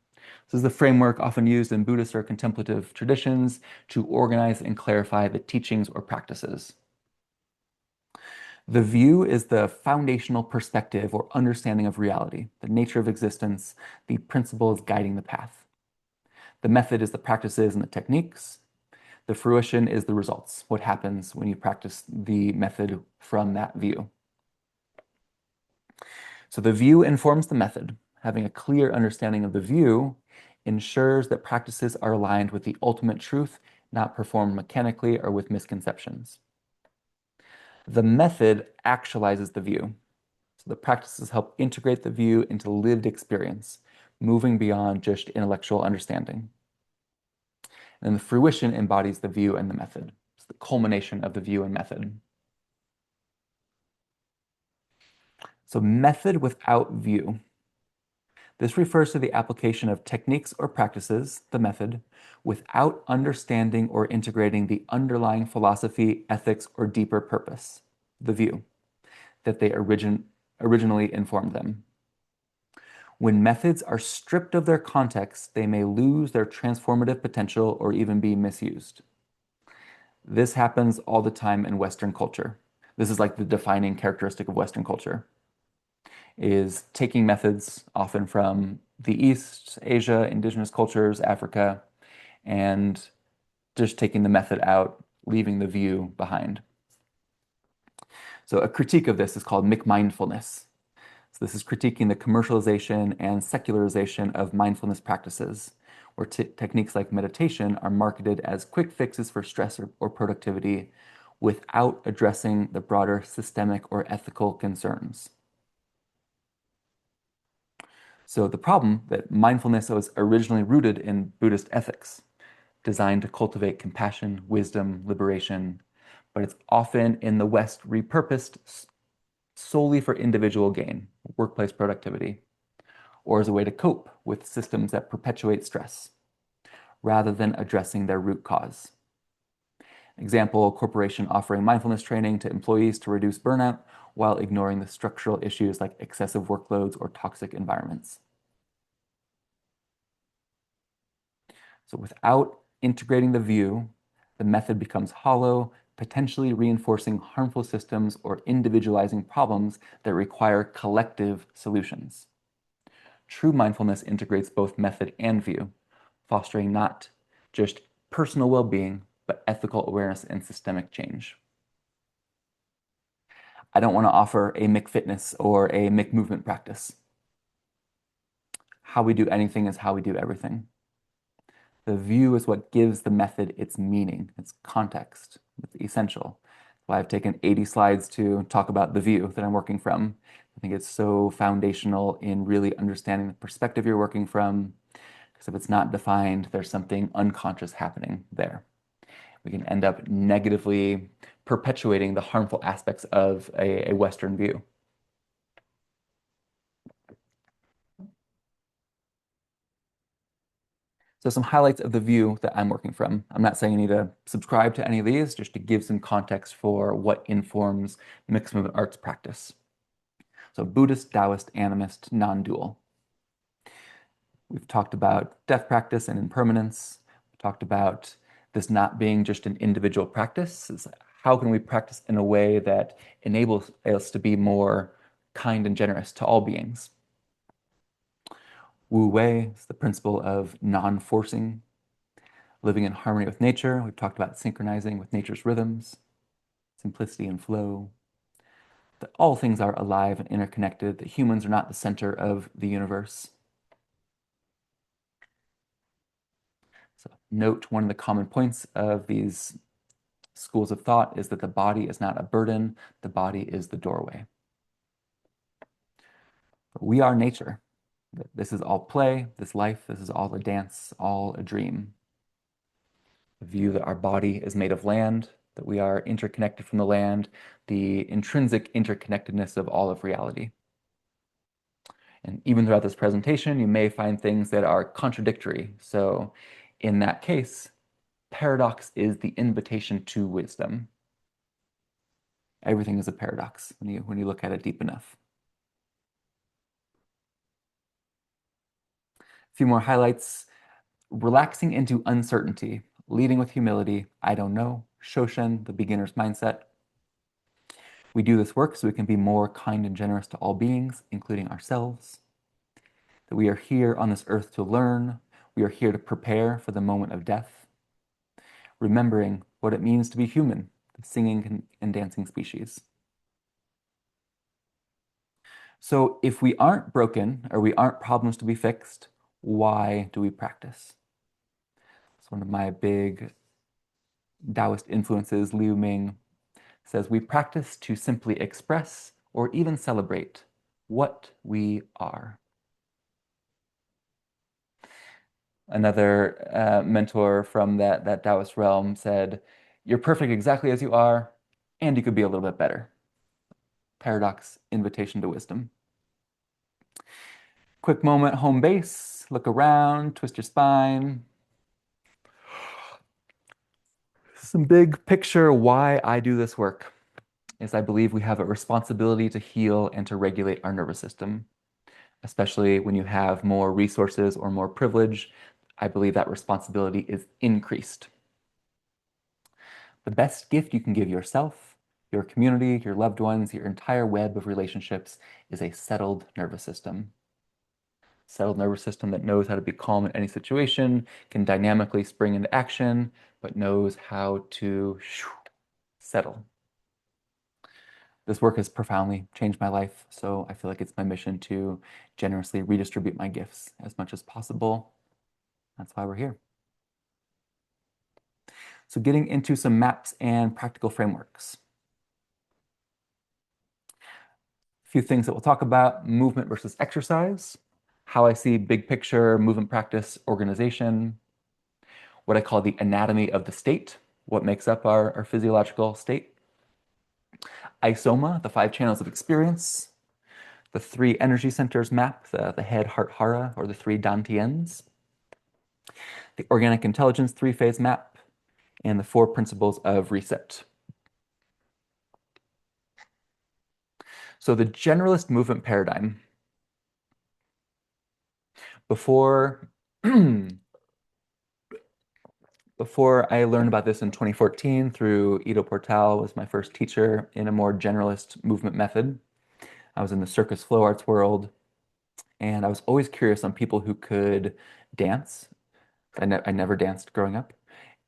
This is the framework often used in Buddhist or contemplative traditions to organize and clarify the teachings or practices. The view is the foundational perspective or understanding of reality, the nature of existence, the principles guiding the path. The method is the practices and the techniques. The fruition is the results, what happens when you practice the method from that view. So the view informs the method. Having a clear understanding of the view ensures that practices are aligned with the ultimate truth, not performed mechanically or with misconceptions. The method actualizes the view. So the practices help integrate the view into lived experience, moving beyond just intellectual understanding. And then the fruition embodies the view and the method. It's the culmination of the view and method. So method without view. This refers to the application of techniques or practices, the method, without understanding or integrating the underlying philosophy, ethics, or deeper purpose, the view, that they originally informed them. When methods are stripped of their context, they may lose their transformative potential or even be misused. This happens all the time in Western culture. This is like the defining characteristic of Western culture, is taking methods often from the East, Asia, indigenous cultures, Africa, and just taking the method out, leaving the view behind. So a critique of this is called McMindfulness. So this is critiquing the commercialization and secularization of mindfulness practices, where techniques like meditation are marketed as quick fixes for stress or productivity without addressing the broader systemic or ethical concerns. So the problem that mindfulness was originally rooted in Buddhist ethics, designed to cultivate compassion, wisdom, liberation, but it's often in the West repurposed solely for individual gain, workplace productivity, or as a way to cope with systems that perpetuate stress, rather than addressing their root cause. Example, a corporation offering mindfulness training to employees to reduce burnout while ignoring the structural issues like excessive workloads or toxic environments. So without integrating the view, the method becomes hollow, potentially reinforcing harmful systems or individualizing problems that require collective solutions. True mindfulness integrates both method and view, fostering not just personal well-being, but ethical awareness and systemic change. I don't want to offer a McFitness or a McMovement practice. How we do anything is how we do everything. The view is what gives the method its meaning, its context. It's essential. That's why I've taken 80 slides to talk about the view that I'm working from. I think it's so foundational in really understanding the perspective you're working from, because if it's not defined, there's something unconscious happening there. We can end up negatively perpetuating the harmful aspects of a Western view. So some highlights of the view that I'm working from. I'm not saying you need to subscribe to any of these, just to give some context for what informs mixed movement arts practice. So Buddhist, Taoist, Animist, non-dual. We've talked about death practice and impermanence. We talked about this not being just an individual practice. It's how can we practice in a way that enables us to be more kind and generous to all beings? Wu Wei is the principle of non-forcing, living in harmony with nature. We've talked about synchronizing with nature's rhythms, simplicity and flow, that all things are alive and interconnected, that humans are not the center of the universe. So note one of the common points of these schools of thought is that the body is not a burden, the body is the doorway. We are nature. This is all play, this life, this is all a dance, all a dream. The view that our body is made of land, that we are interconnected from the land, the intrinsic interconnectedness of all of reality. And even throughout this presentation, you may find things that are contradictory. So in that case, paradox is the invitation to wisdom. Everything is a paradox when you look at it deep enough. A few more highlights. Relaxing into uncertainty, leading with humility, I don't know, Shoshin, the beginner's mindset. We do this work so we can be more kind and generous to all beings, including ourselves. That we are here on this earth to learn. We are here to prepare for the moment of death. Remembering what it means to be human, the singing and dancing species. So if we aren't broken or we aren't problems to be fixed, why do we practice? It's one of my big Taoist influences, Liu Ming, says we practice to simply express or even celebrate what we are. Another mentor from that Taoist realm said, you're perfect exactly as you are, and you could be a little bit better. Paradox, invitation to wisdom. Quick moment, home base, look around, twist your spine. Some big picture why I do this work is I believe we have a responsibility to heal and to regulate our nervous system, especially when you have more resources or more privilege. I believe that responsibility is increased. The best gift you can give yourself, your community, your loved ones, your entire web of relationships is a settled nervous system. Settled nervous system that knows how to be calm in any situation, can dynamically spring into action, but knows how to settle. This work has profoundly changed my life, so I feel like it's my mission to generously redistribute my gifts as much as possible. That's why we're here. So getting into some maps and practical frameworks. A few things that we'll talk about: movement versus exercise, how I see big picture movement practice organization, what I call the anatomy of the state, what makes up our physiological state, ISOMA, the 5 channels of experience, the 3 energy centers map, the head, heart, hara, or the 3 dantians, the organic intelligence 3-phase map, and the 4 principles of reset. So the generalist movement paradigm. Before Before I learned about this in 2014 through Ido Portal, was my first teacher in a more generalist movement method. I was in the circus flow arts world, and I was always curious on people who could dance. I never danced growing up,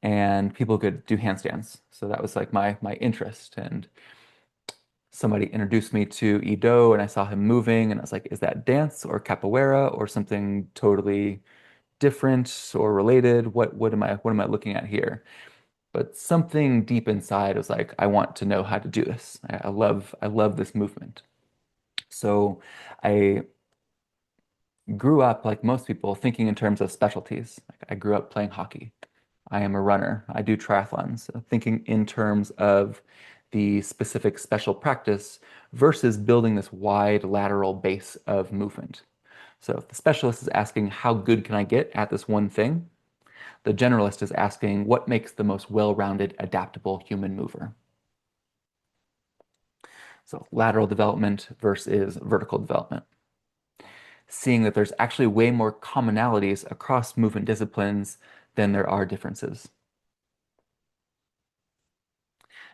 and people could do handstands. So that was like my interest. And somebody introduced me to Ido, and I saw him moving, and I was like, is that dance or capoeira or something totally different or related? What am I looking at here? But something deep inside was like, I want to know how to do this. I love this movement. So I grew up, like most people, thinking in terms of specialties. Like I grew up playing hockey. I am a runner. I do triathlons. So thinking in terms of the specific special practice versus building this wide lateral base of movement. So if the specialist is asking, how good can I get at this one thing? The generalist is asking, what makes the most well-rounded, adaptable human mover? So lateral development versus vertical development. Seeing that there's actually way more commonalities across movement disciplines than there are differences.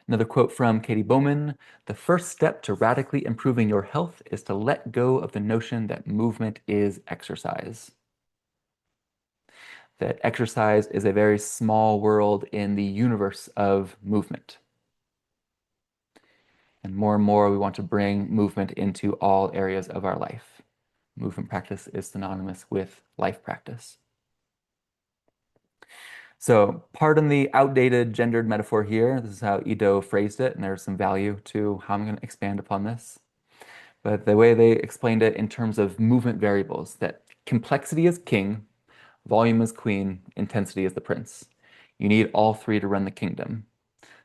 Another quote from Katie Bowman, the first step to radically improving your health is to let go of the notion that movement is exercise. That exercise is a very small world in the universe of movement. And more, we want to bring movement into all areas of our life. Movement practice is synonymous with life practice. So pardon the outdated gendered metaphor here. This is how Ido phrased it, and there's some value to how I'm going to expand upon this. But the way they explained it in terms of movement variables, that complexity is king, volume is queen, intensity is the prince. You need all three to run the kingdom.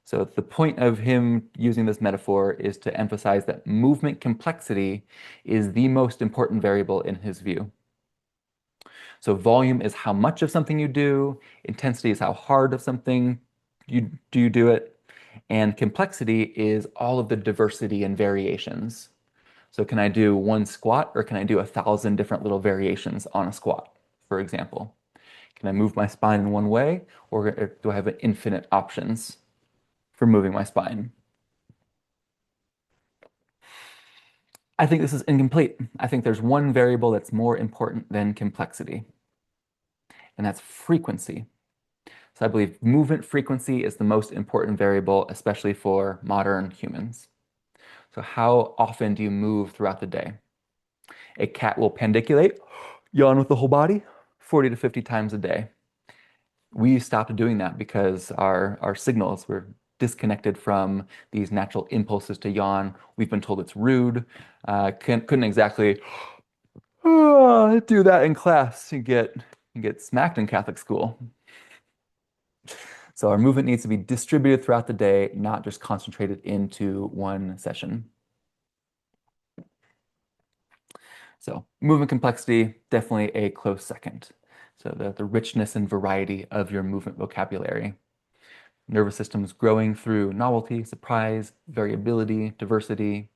So the point of him using this metaphor is to emphasize that movement complexity is the most important variable in his view. So volume is how much of something you do, intensity is how hard of something you do it, and complexity is all of the diversity and variations. So can I do one squat or can I do 1,000 different little variations on a squat, for example? Can I move my spine in one way or do I have infinite options for moving my spine? I think this is incomplete. I think there's one variable that's more important than complexity, and that's frequency. So I believe movement frequency is the most important variable, especially for modern humans. So how often do you move throughout the day? A cat will pandiculate, yawn with the whole body, 40 to 50 times a day. We stopped doing that because our signals were disconnected from these natural impulses to yawn. We've been told it's rude. Couldn't exactly do that in class. You get smacked in Catholic school. So our movement needs to be distributed throughout the day, not just concentrated into one session. So movement complexity, definitely a close second. So the richness and variety of your movement vocabulary. Nervous system's growing through novelty, surprise, variability, diversity.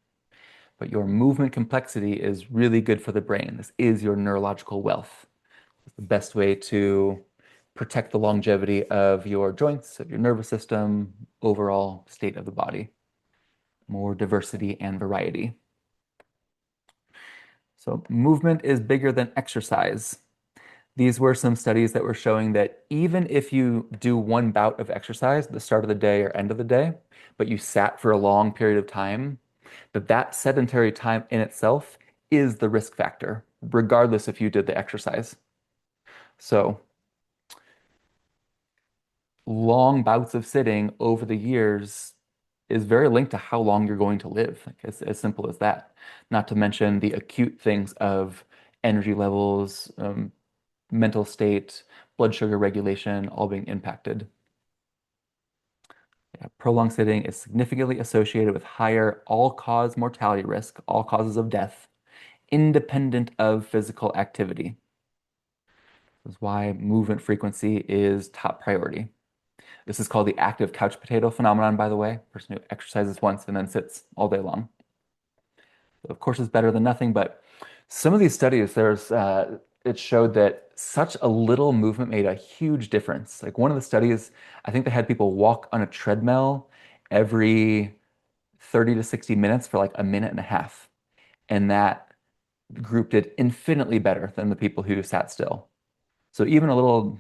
But your movement complexity is really good for the brain. This is your neurological wealth. It's the best way to protect the longevity of your joints, of your nervous system, overall state of the body. More diversity and variety. So movement is bigger than exercise. These were some studies that were showing that even if you do one bout of exercise at the start of the day or end of the day, but you sat for a long period of time, that sedentary time in itself is the risk factor, regardless if you did the exercise. So long bouts of sitting over the years is very linked to how long you're going to live. Like it's as simple as that. Not to mention the acute things of energy levels, mental state, blood sugar regulation, all being impacted. Yeah, prolonged sitting is significantly associated with higher all-cause mortality risk, all causes of death, independent of physical activity. This is why movement frequency is top priority. This is called the active couch potato phenomenon, by the way, person who exercises once and then sits all day long. So of course, it's better than nothing, but some of these studies, it showed that such a little movement made a huge difference. Like one of the studies, I think they had people walk on a treadmill every 30 to 60 minutes for like a minute and a half. And that group did infinitely better than the people who sat still. So even a little,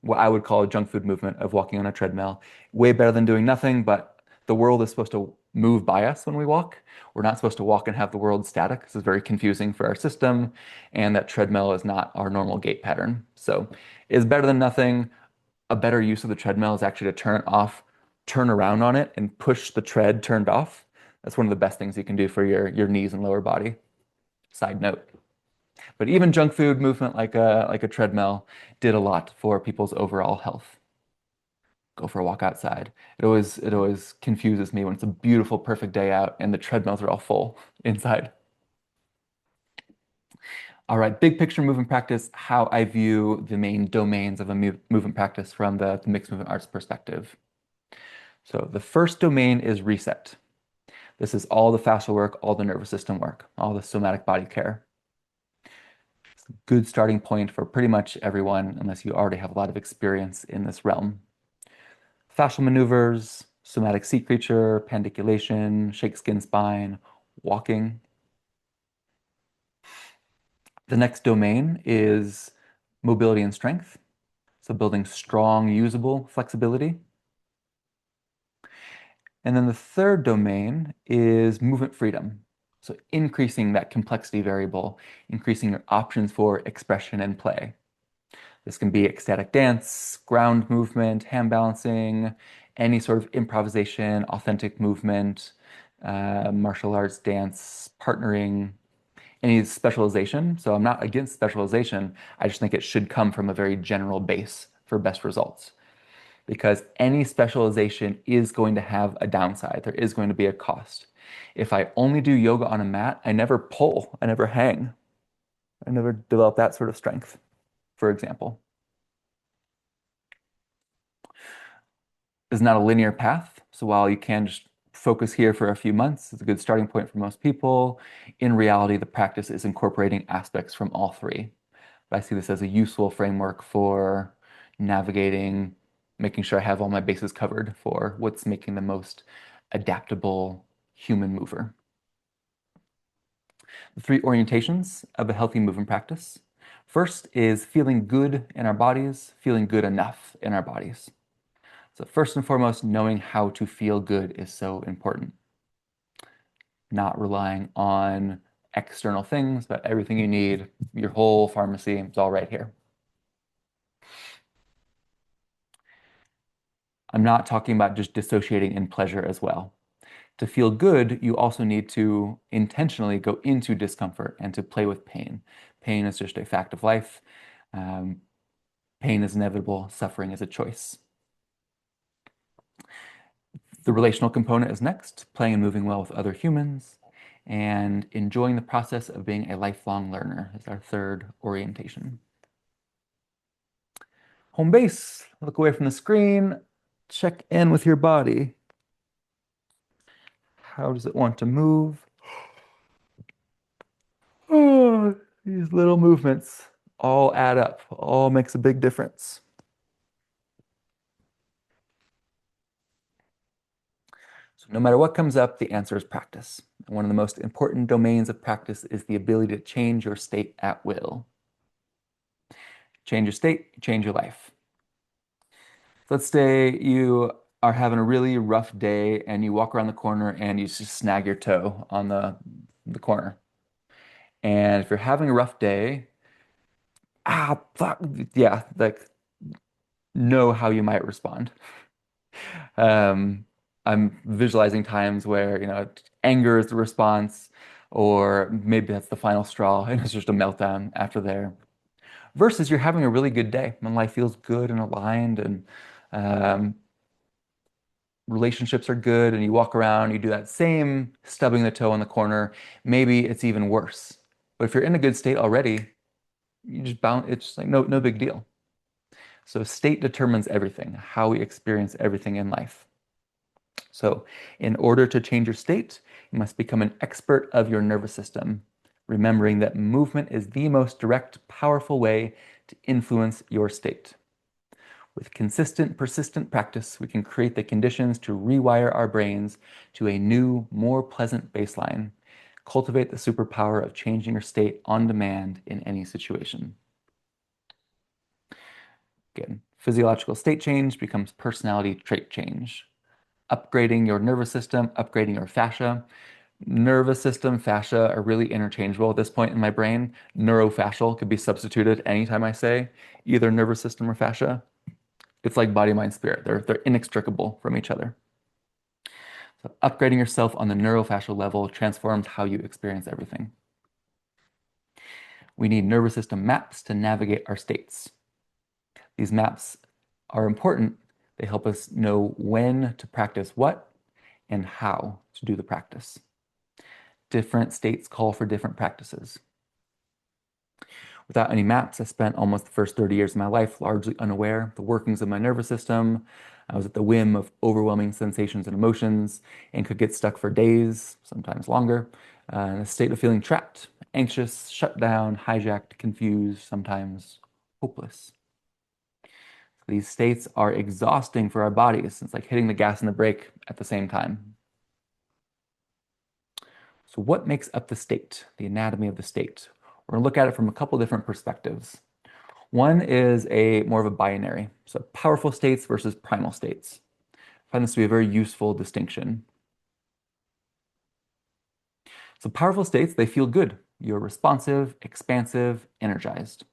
what I would call a junk food movement of walking on a treadmill, way better than doing nothing, but the world is supposed to move by us when we walk. We're not supposed to walk and have the world static. This is very confusing for our system, and that treadmill is not our normal gait pattern. So it's better than nothing. A better use of the treadmill is actually to turn it off, turn around on it, and push the tread turned off. That's one of the best things you can do for your knees and lower body. Side note. But even junk food movement like a treadmill did a lot for people's overall health. Go for a walk outside. It always confuses me when it's a beautiful, perfect day out and the treadmills are all full inside. All right, big picture movement practice, how I view the main domains of a movement practice from the mixed movement arts perspective. So the first domain is reset. This is all the fascial work, all the nervous system work, all the somatic body care. It's a good starting point for pretty much everyone, unless you already have a lot of experience in this realm. Fascial maneuvers, somatic seat creature, pandiculation, shake skin spine, walking. The next domain is mobility and strength. So building strong, usable flexibility. And then the third domain is movement freedom. So increasing that complexity variable, increasing your options for expression and play. This can be ecstatic dance, ground movement, hand balancing, any sort of improvisation, authentic movement, martial arts, dance, partnering, any specialization. So I'm not against specialization. I just think it should come from a very general base for best results. Because any specialization is going to have a downside. There is going to be a cost. If I only do yoga on a mat, I never pull, I never hang. I never develop that sort of strength, for example. Is not a linear path. So while you can just focus here for a few months, it's a good starting point for most people. In reality, the practice is incorporating aspects from all three. But I see this as a useful framework for navigating, making sure I have all my bases covered for what's making the most adaptable human mover. The three orientations of a healthy movement practice. First is feeling good in our bodies, feeling good enough in our bodies. So first and foremost, knowing how to feel good is so important. Not relying on external things, but everything you need, your whole pharmacy, it's all right here. I'm not talking about just dissociating in pleasure as well. To feel good, you also need to intentionally go into discomfort and to play with pain. Pain is just a fact of life. Pain is inevitable. Suffering is a choice. The relational component is next, playing and moving well with other humans, and enjoying the process of being a lifelong learner is our third orientation. Home base, look away from the screen, check in with your body. How does it want to move? Oh, these little movements all add up, all makes a big difference. So no matter what comes up, the answer is practice. And one of the most important domains of practice is the ability to change your state at will. Change your state, change your life. So let's say you are having a really rough day and you walk around the corner and you just snag your toe on the corner. And if you're having a rough day, fuck, yeah, like know how you might respond. Um, I'm visualizing times where, anger is the response, or maybe that's the final straw and it's just a meltdown after there. Versus you're having a really good day and life feels good and aligned and um, relationships are good and you walk around, you do that same stubbing the toe in the corner, maybe it's even worse. But if you're in a good state already, you just bounce, it's just like no big deal. So state determines everything, how we experience everything in life. So in order to change your state, you must become an expert of your nervous system, remembering that movement is the most direct, powerful way to influence your state. With consistent, persistent practice, we can create the conditions to rewire our brains to a new, more pleasant baseline. Cultivate the superpower of changing your state on demand in any situation. Again, physiological state change becomes personality trait change. Upgrading your nervous system, upgrading your fascia. Nervous system, fascia are really interchangeable at this point in my brain. Neurofascial could be substituted anytime I say either nervous system or fascia. It's like body, mind, spirit. They're inextricable from each other. So upgrading yourself on the neurofascial level transforms how you experience everything. We need nervous system maps to navigate our states. These maps are important. They help us know when to practice what and how to do the practice. Different states call for different practices. Without any maps, I spent almost the first 30 years of my life largely unaware of the workings of my nervous system. I was at the whim of overwhelming sensations and emotions and could get stuck for days, sometimes longer, in a state of feeling trapped, anxious, shut down, hijacked, confused, sometimes hopeless. These states are exhausting for our bodies. It's like hitting the gas and the brake at the same time. So what makes up the state, the anatomy of the state? We're going to look at it from a couple different perspectives. One is a more of a binary, so powerful states versus primal states. I find this to be a very useful distinction. So powerful states, they feel good. You're responsive, expansive, energized.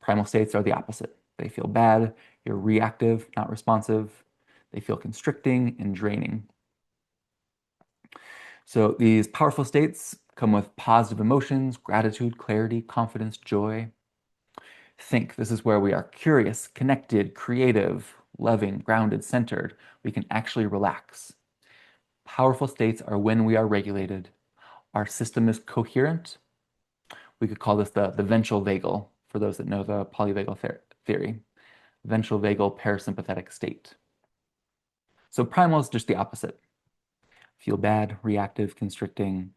Primal states are the opposite. They feel bad. You're reactive, not responsive. They feel constricting and draining. So these powerful states come with positive emotions, gratitude, clarity, confidence, joy. Think this is where we are curious, connected, creative, loving, grounded, centered. We can actually relax. Powerful states are when we are regulated. Our system is coherent. We could call this the ventral vagal, for those that know the polyvagal theory. Ventral vagal parasympathetic state. So primal is just the opposite. Feel bad, reactive, constricting,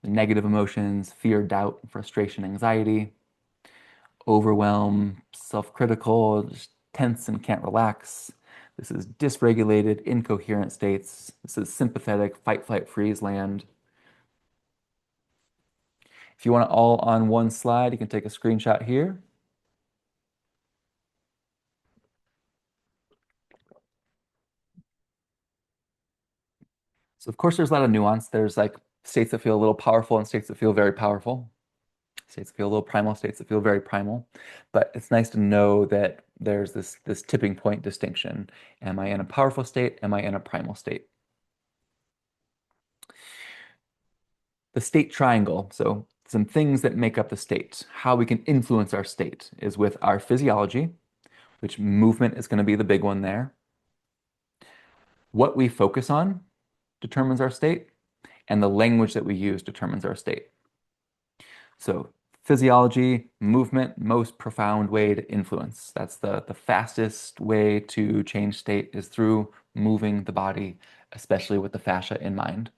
the negative emotions, fear, doubt, frustration, anxiety, overwhelm, self-critical, just tense and can't relax. This is dysregulated, incoherent states. This is sympathetic, fight, flight, freeze land. If you want it all on one slide, you can take a screenshot here. So of course, there's a lot of nuance. There's like states that feel a little powerful and states that feel very powerful. States that feel a little primal, states that feel very primal. But it's nice to know that there's this tipping point distinction. Am I in a powerful state? Am I in a primal state? The state triangle. So some things that make up the state, how we can influence our state is with our physiology, which movement is going to be the big one there. What we focus on determines our state, and the language that we use determines our state. So physiology, movement, most profound way to influence. That's the fastest way to change state is through moving the body, especially with the fascia in mind.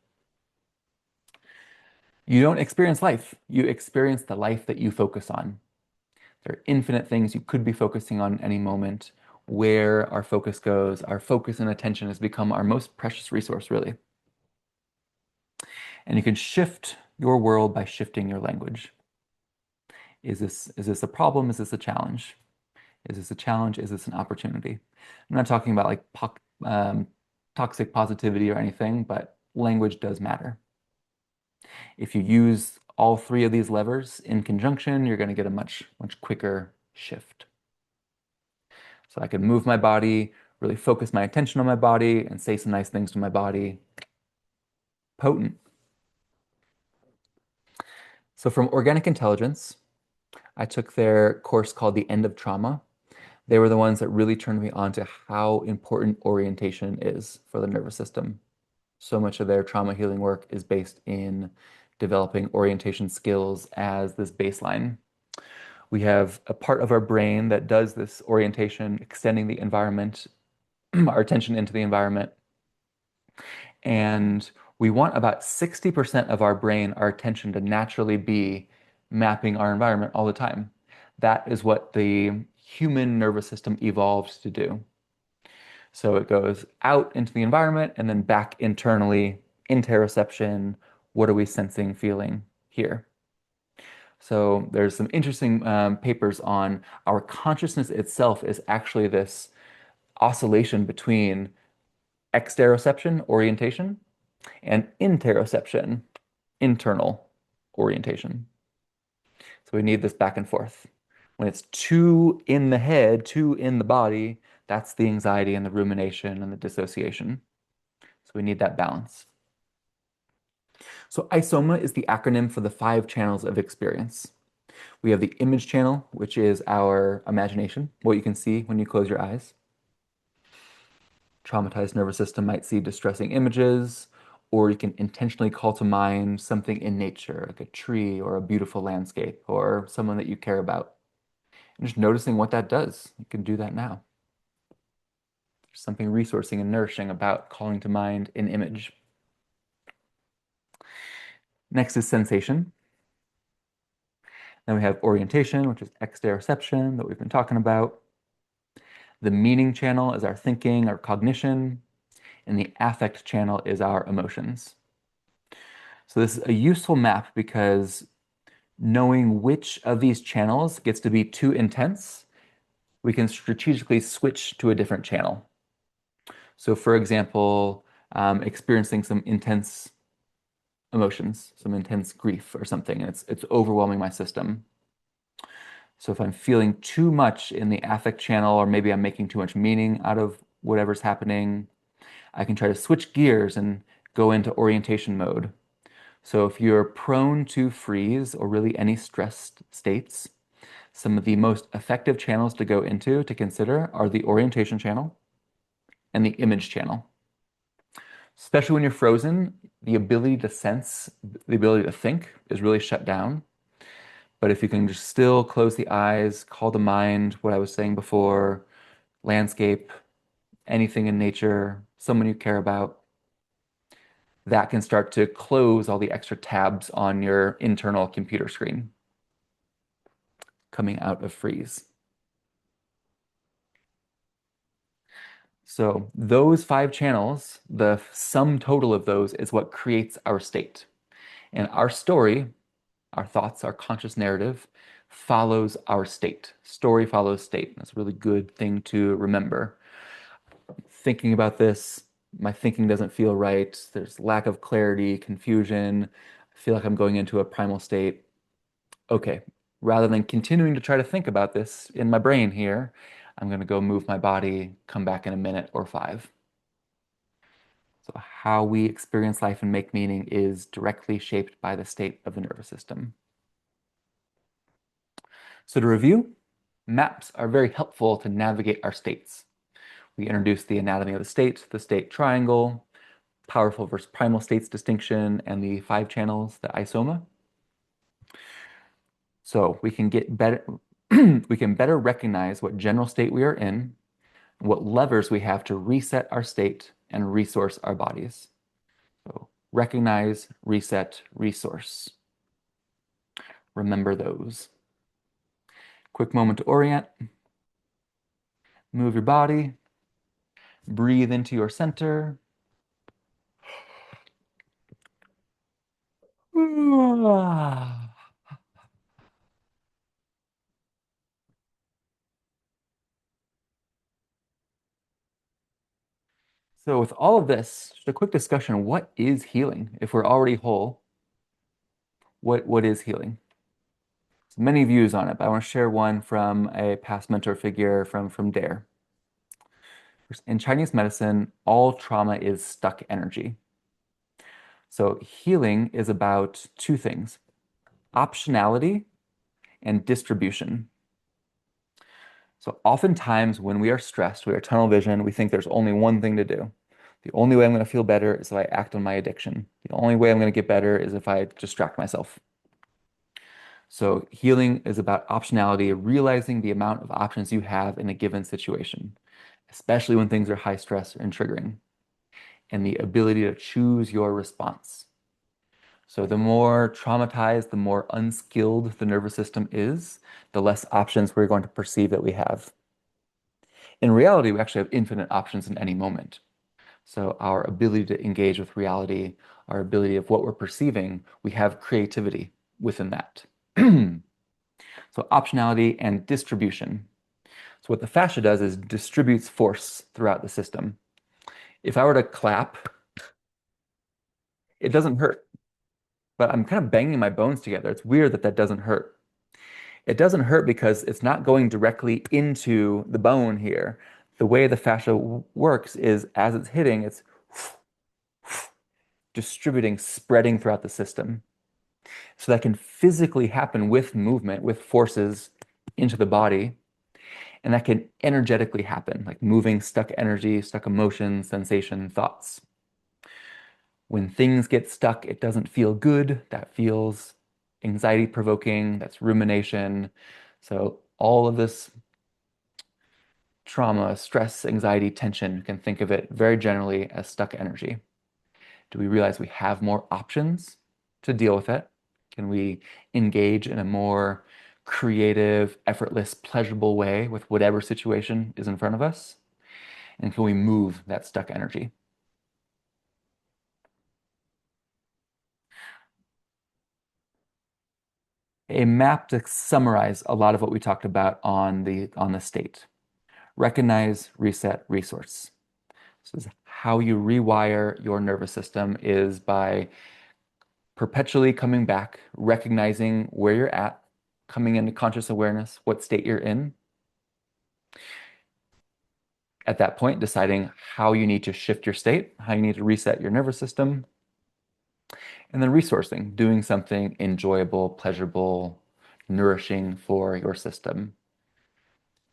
You don't experience life. You experience the life that you focus on. There are infinite things you could be focusing on at any moment. Where our focus goes, our focus and attention has become our most precious resource, really. And you can shift your world by shifting your language. Is this a problem? Is this a challenge? Is this a challenge? Is this an opportunity? I'm not talking about like toxic positivity or anything, but language does matter. If you use all three of these levers in conjunction, you're going to get a much quicker shift. So I can move my body, really focus my attention on my body, and say some nice things to my body. Potent. So from Organic Intelligence, I took their course called The End of Trauma. They were the ones that really turned me on to how important orientation is for the nervous system. So much of their trauma healing work is based in developing orientation skills as this baseline. We have a part of our brain that does this orientation, extending the environment, our attention into the environment. And we want about 60% of our brain, our attention to naturally be mapping our environment all the time. That is what the human nervous system evolved to do. So it goes out into the environment and then back internally, interoception. What are we sensing, feeling here? So there's some interesting papers on our consciousness itself is actually this oscillation between exteroception, orientation, and interoception, internal orientation. So we need this back and forth. When it's too in the head, too in the body, that's the anxiety and the rumination and the dissociation. So we need that balance. So ISOMA is the acronym for the 5 channels of experience. We have the image channel, which is our imagination, what you can see when you close your eyes. Traumatized nervous system might see distressing images, or you can intentionally call to mind something in nature, like a tree or a beautiful landscape or someone that you care about. And just noticing what that does. You can do that now. There's something resourcing and nourishing about calling to mind an image. Next is sensation. Then we have orientation, which is exteroception that we've been talking about. The meaning channel is our thinking, our cognition, and the affect channel is our emotions. So this is a useful map because knowing which of these channels gets to be too intense, we can strategically switch to a different channel. So for example, experiencing some intense emotions, some intense grief or something, and it's overwhelming my system. So if I'm feeling too much in the affect channel, or maybe I'm making too much meaning out of whatever's happening, I can try to switch gears and go into orientation mode. So if you're prone to freeze or really any stressed states, some of the most effective channels to go into to consider are the orientation channel and the image channel. Especially when you're frozen, the ability to sense, the ability to think is really shut down. But if you can just still close the eyes, call to mind what I was saying before, landscape, anything in nature, someone you care about, that can start to close all the extra tabs on your internal computer screen coming out of freeze. So those 5 channels, the sum total of those is what creates our state. And our story, our thoughts, our conscious narrative follows our state. Story follows state. That's a really good thing to remember. Thinking about this, my thinking doesn't feel right. There's lack of clarity, confusion. I feel like I'm going into a primal state. Okay, rather than continuing to try to think about this in my brain here, I'm going to go move my body, come back in a minute or 5. So how we experience life and make meaning is directly shaped by the state of the nervous system. So to review, maps are very helpful to navigate our states. We introduced the anatomy of the state triangle, powerful versus primal states distinction, and the 5 channels, the ISOMA. So we can get better, we can better recognize what general state we are in, what levers we have to reset our state and resource our bodies. So recognize, reset, resource. Remember those. Quick moment to orient. Move your body. Breathe into your center. So with all of this, just a quick discussion, what is healing? If we're already whole, what is healing? So many views on it, but I want to share one from a past mentor figure from Dare. In Chinese medicine, all trauma is stuck energy. So healing is about 2 things, optionality and distribution. So oftentimes when we are stressed, we are tunnel vision, we think there's only one thing to do. The only way I'm going to feel better is if I act on my addiction. The only way I'm going to get better is if I distract myself. So healing is about optionality, realizing the amount of options you have in a given situation, especially when things are high stress and triggering, and the ability to choose your response. So the more traumatized, the more unskilled the nervous system is, the less options we're going to perceive that we have. In reality, we actually have infinite options in any moment. So our ability to engage with reality, our ability of what we're perceiving, we have creativity within that. So optionality and distribution. So what the fascia does is distributes force throughout the system. If I were to clap, it doesn't hurt, but I'm kind of banging my bones together. It's weird that that doesn't hurt. It doesn't hurt because it's not going directly into the bone here. The way the fascia works is as it's hitting, it's distributing, spreading throughout the system. So that can physically happen with movement, with forces into the body. And that can energetically happen, like moving stuck energy, stuck emotion, sensation, thoughts. When things get stuck, it doesn't feel good. That feels anxiety provoking. That's rumination. So all of this trauma, stress, anxiety, tension, you can think of it very generally as stuck energy. Do we realize we have more options to deal with it? Can we engage in a more creative, effortless, pleasurable way with whatever situation is in front of us? And can we move that stuck energy? A map to summarize a lot of what we talked about on the state. Recognize, reset, resource. This is how you rewire your nervous system is by perpetually coming back, recognizing where you're at, coming into conscious awareness, what state you're in. At that point, deciding how you need to shift your state, how you need to reset your nervous system, and then resourcing, doing something enjoyable, pleasurable, nourishing for your system.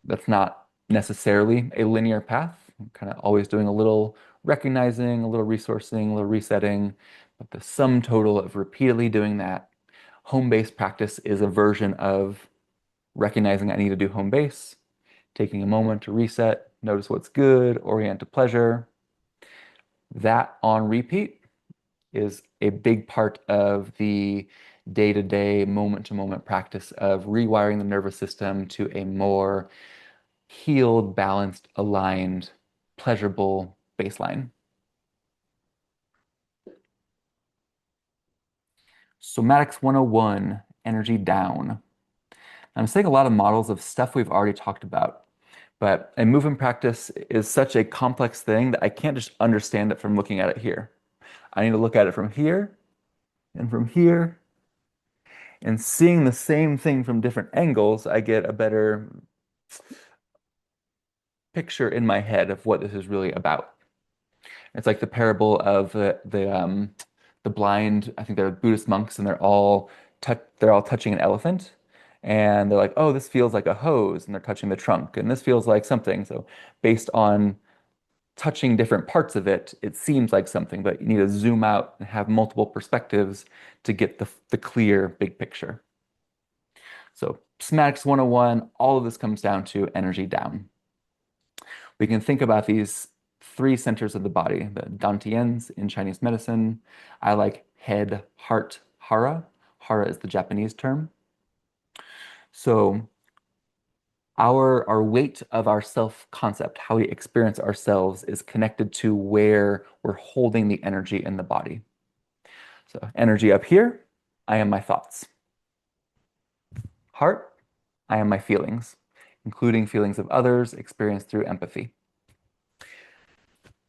That's not necessarily a linear path. I'm kind of always doing a little recognizing, a little resourcing, a little resetting, but the sum total of repeatedly doing that, home-based practice is a version of recognizing I need to do home base, taking a moment to reset, notice what's good, orient to pleasure. That on repeat is a big part of the day-to-day, moment-to-moment practice of rewiring the nervous system to a more healed, balanced, aligned, pleasurable baseline. Somatics 101, energy down. I'm saying a lot of models of stuff we've already talked about, but a movement practice is such a complex thing that I can't just understand it from looking at it here. I need to look at it from here and from here, and seeing the same thing from different angles, I get a better picture in my head of what this is really about. It's like the parable of the blind. I think they're Buddhist monks, and they're all touching an elephant, and they're like, "Oh, this feels like a hose," and they're touching the trunk, and this feels like something. So, based on touching different parts of it, it seems like something, but you need to zoom out and have multiple perspectives to get the clear big picture. So, Somatics 101, all of this comes down to energy down. We can think about these three centers of the body, the dantians in Chinese medicine. I like head, heart, hara. Hara is the Japanese term. So our weight of our self-concept, how we experience ourselves, is connected to where we're holding the energy in the body. So energy up here, I am my thoughts. Heart, I am my feelings, including feelings of others experienced through empathy.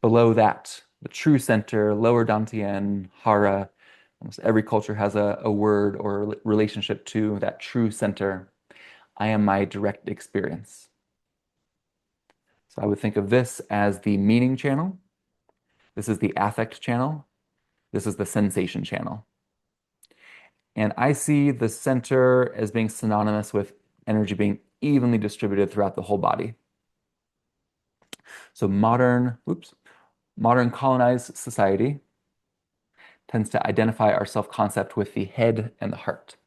Below that, the true center, lower dantian, hara. Almost every culture has a word or relationship to that true center. I am my direct experience. So I would think of this as the meaning channel. This is the affect channel. This is the sensation channel. And I see the center as being synonymous with energy being evenly distributed throughout the whole body. So modern colonized society tends to identify our self-concept with the head and the heart.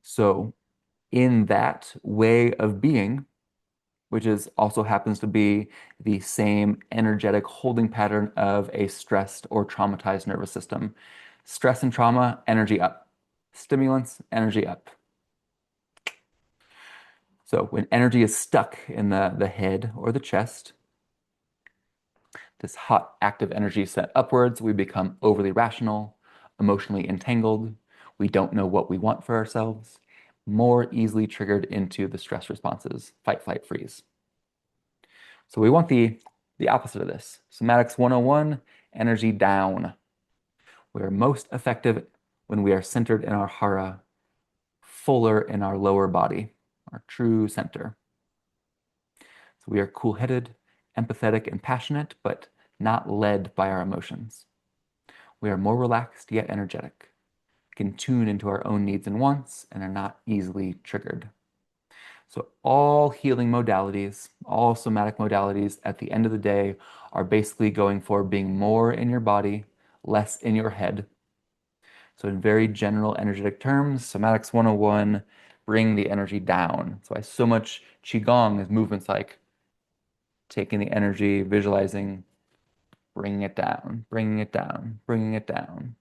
So in that way of being, which is also happens to be the same energetic holding pattern of a stressed or traumatized nervous system. Stress and trauma, energy up. Stimulants, energy up. So when energy is stuck in the head or the chest, this hot, active energy set upwards, we become overly rational, emotionally entangled. We don't know what we want for ourselves, more easily triggered into the stress responses, fight, flight, freeze. So we want the opposite of this. Somatics 101, energy down. We are most effective when we are centered in our hara, fuller in our lower body, our true center. So we are cool-headed, empathetic, and passionate, but not led by our emotions. We are more relaxed yet energetic. We can tune into our own needs and wants and are not easily triggered. So all healing modalities, all somatic modalities at the end of the day are basically going for being more in your body, less in your head. So in very general energetic terms, Somatics 101, bring the energy down. That's why so much Qigong is movements like taking the energy, visualizing, bringing it down, bringing it down, bringing it down.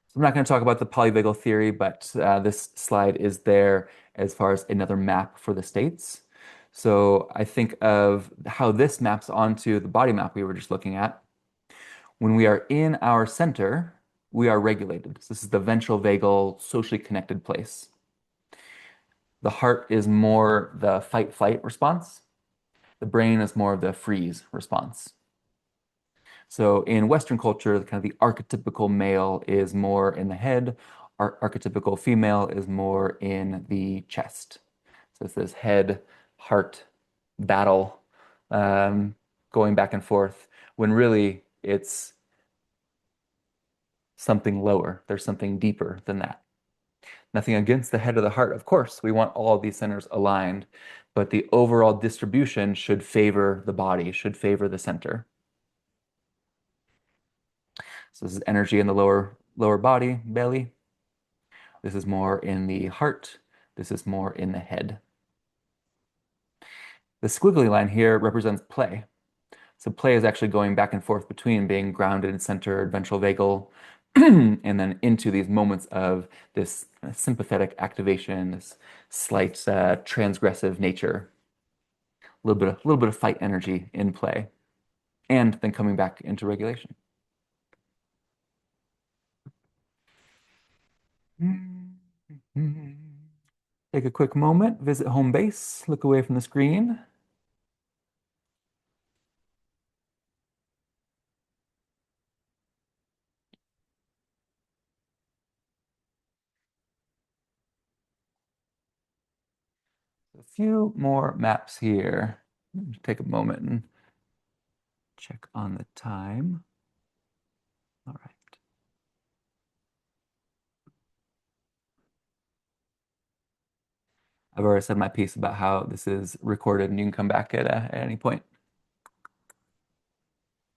So I'm not going to talk about the polyvagal theory, but this slide is there as far as another map for the states. So I think of how this maps onto the body map we were just looking at. When we are in our center, we are regulated. So this is the ventral vagal, socially connected place. The heart is more the fight-flight response. The brain is more of the freeze response. So in Western culture, kind of the archetypical male is more in the head. Our archetypical female is more in the chest. So it's this head, heart battle going back and forth when really it's something lower. There's something deeper than that. Nothing against the head of the heart, of course. We want all of these centers aligned, but the overall distribution should favor the body, should favor the center. So this is energy in the lower body, belly. This is more in the heart. This is more in the head. The squiggly line here represents play. So play is actually going back and forth between being grounded, centered, ventral vagal, and then into these moments of this sympathetic activation, this slight transgressive nature, little bit of fight energy in play, and then coming back into regulation. Take a quick moment, visit home base, look away from the screen. A few more maps here. Take a moment and check on the time. All right. I've already said my piece about how this is recorded and you can come back at any point.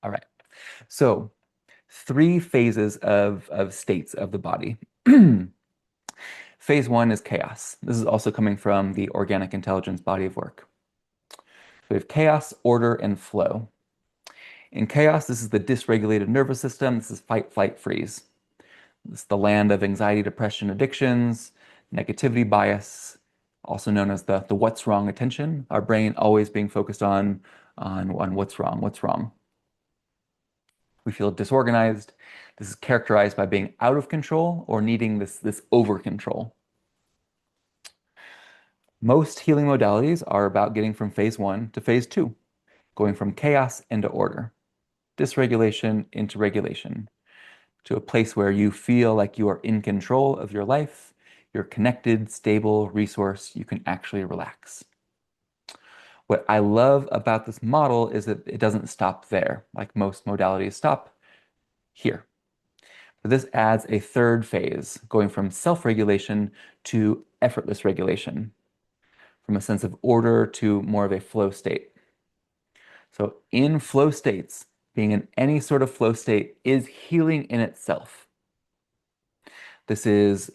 All right. So, three phases of states of the body. Phase one is chaos. This is also coming from the organic intelligence body of work. We have chaos, order, and flow. In chaos, this is the dysregulated nervous system. This is fight, flight, freeze. This is the land of anxiety, depression, addictions, negativity bias, also known as the what's wrong attention. Our brain always being focused on what's wrong, what's wrong. We feel disorganized. This is characterized by being out of control or needing this over control. Most healing modalities are about getting from phase one to phase two, going from chaos into order, dysregulation into regulation, to a place where you feel like you are in control of your life, you're connected, stable, resource, you can actually relax. What I love about this model is that it doesn't stop there, like most modalities stop here. But this adds a third phase, going from self-regulation to effortless regulation, from a sense of order to more of a flow state. So in flow states, being in any sort of flow state is healing in itself. This is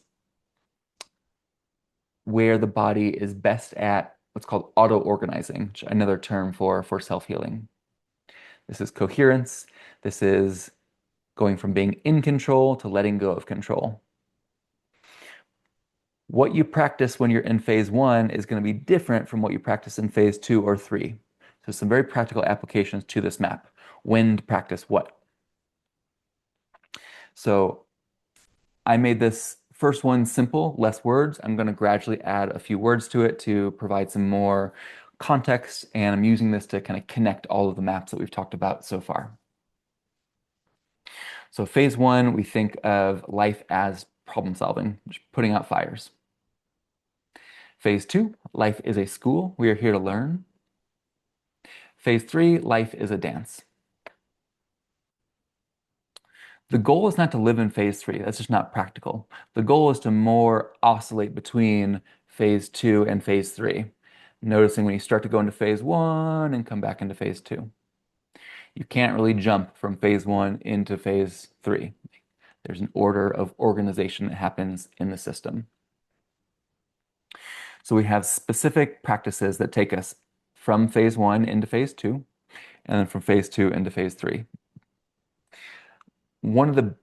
where the body is best at what's called auto-organizing, another term for self-healing. This is coherence. This is going from being in control to letting go of control. What you practice when you're in phase one is going to be different from what you practice in phase two or three. So some very practical applications to this map. When to practice what? So I made this First one, simple, less words. I'm going to gradually add a few words to it to provide some more context, and I'm using this to kind of connect all of the maps that we've talked about so far. So phase one, we think of life as problem solving, just putting out fires. Phase two, life is a school. We are here to learn. Phase three, life is a dance. The goal is not to live in phase three. That's just not practical. The goal is to more oscillate between phase two and phase three. Noticing when you start to go into phase one and come back into phase two. You can't really jump from phase one into phase three. There's an order of organization that happens in the system. So we have specific practices that take us from phase one into phase two, and then from phase two into phase three. One of the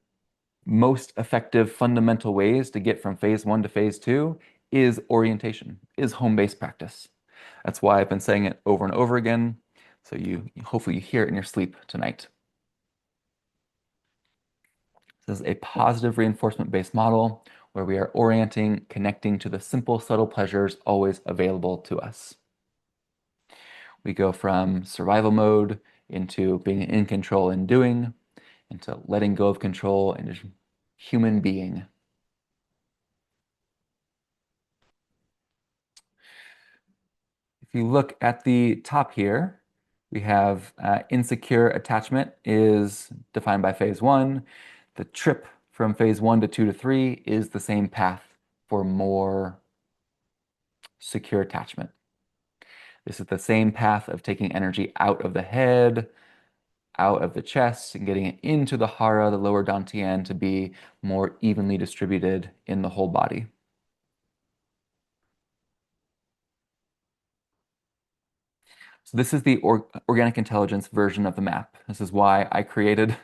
most effective fundamental ways to get from phase one to phase two is orientation, is home-based practice. That's why I've been saying it over and over again, so you hopefully you hear it in your sleep tonight. This is a positive reinforcement-based model where we are orienting, connecting to the simple, subtle pleasures always available to us. We go from survival mode into being in control and doing, into letting go of control and just human being. If you look at the top here, we have insecure attachment is defined by phase one. The trip from phase one to two to three is the same path for more secure attachment. This is the same path of taking energy out of the head, out of the chest, and getting it into the hara, the lower dantian, to be more evenly distributed in the whole body. So this is the organic intelligence version of the map. This is why I created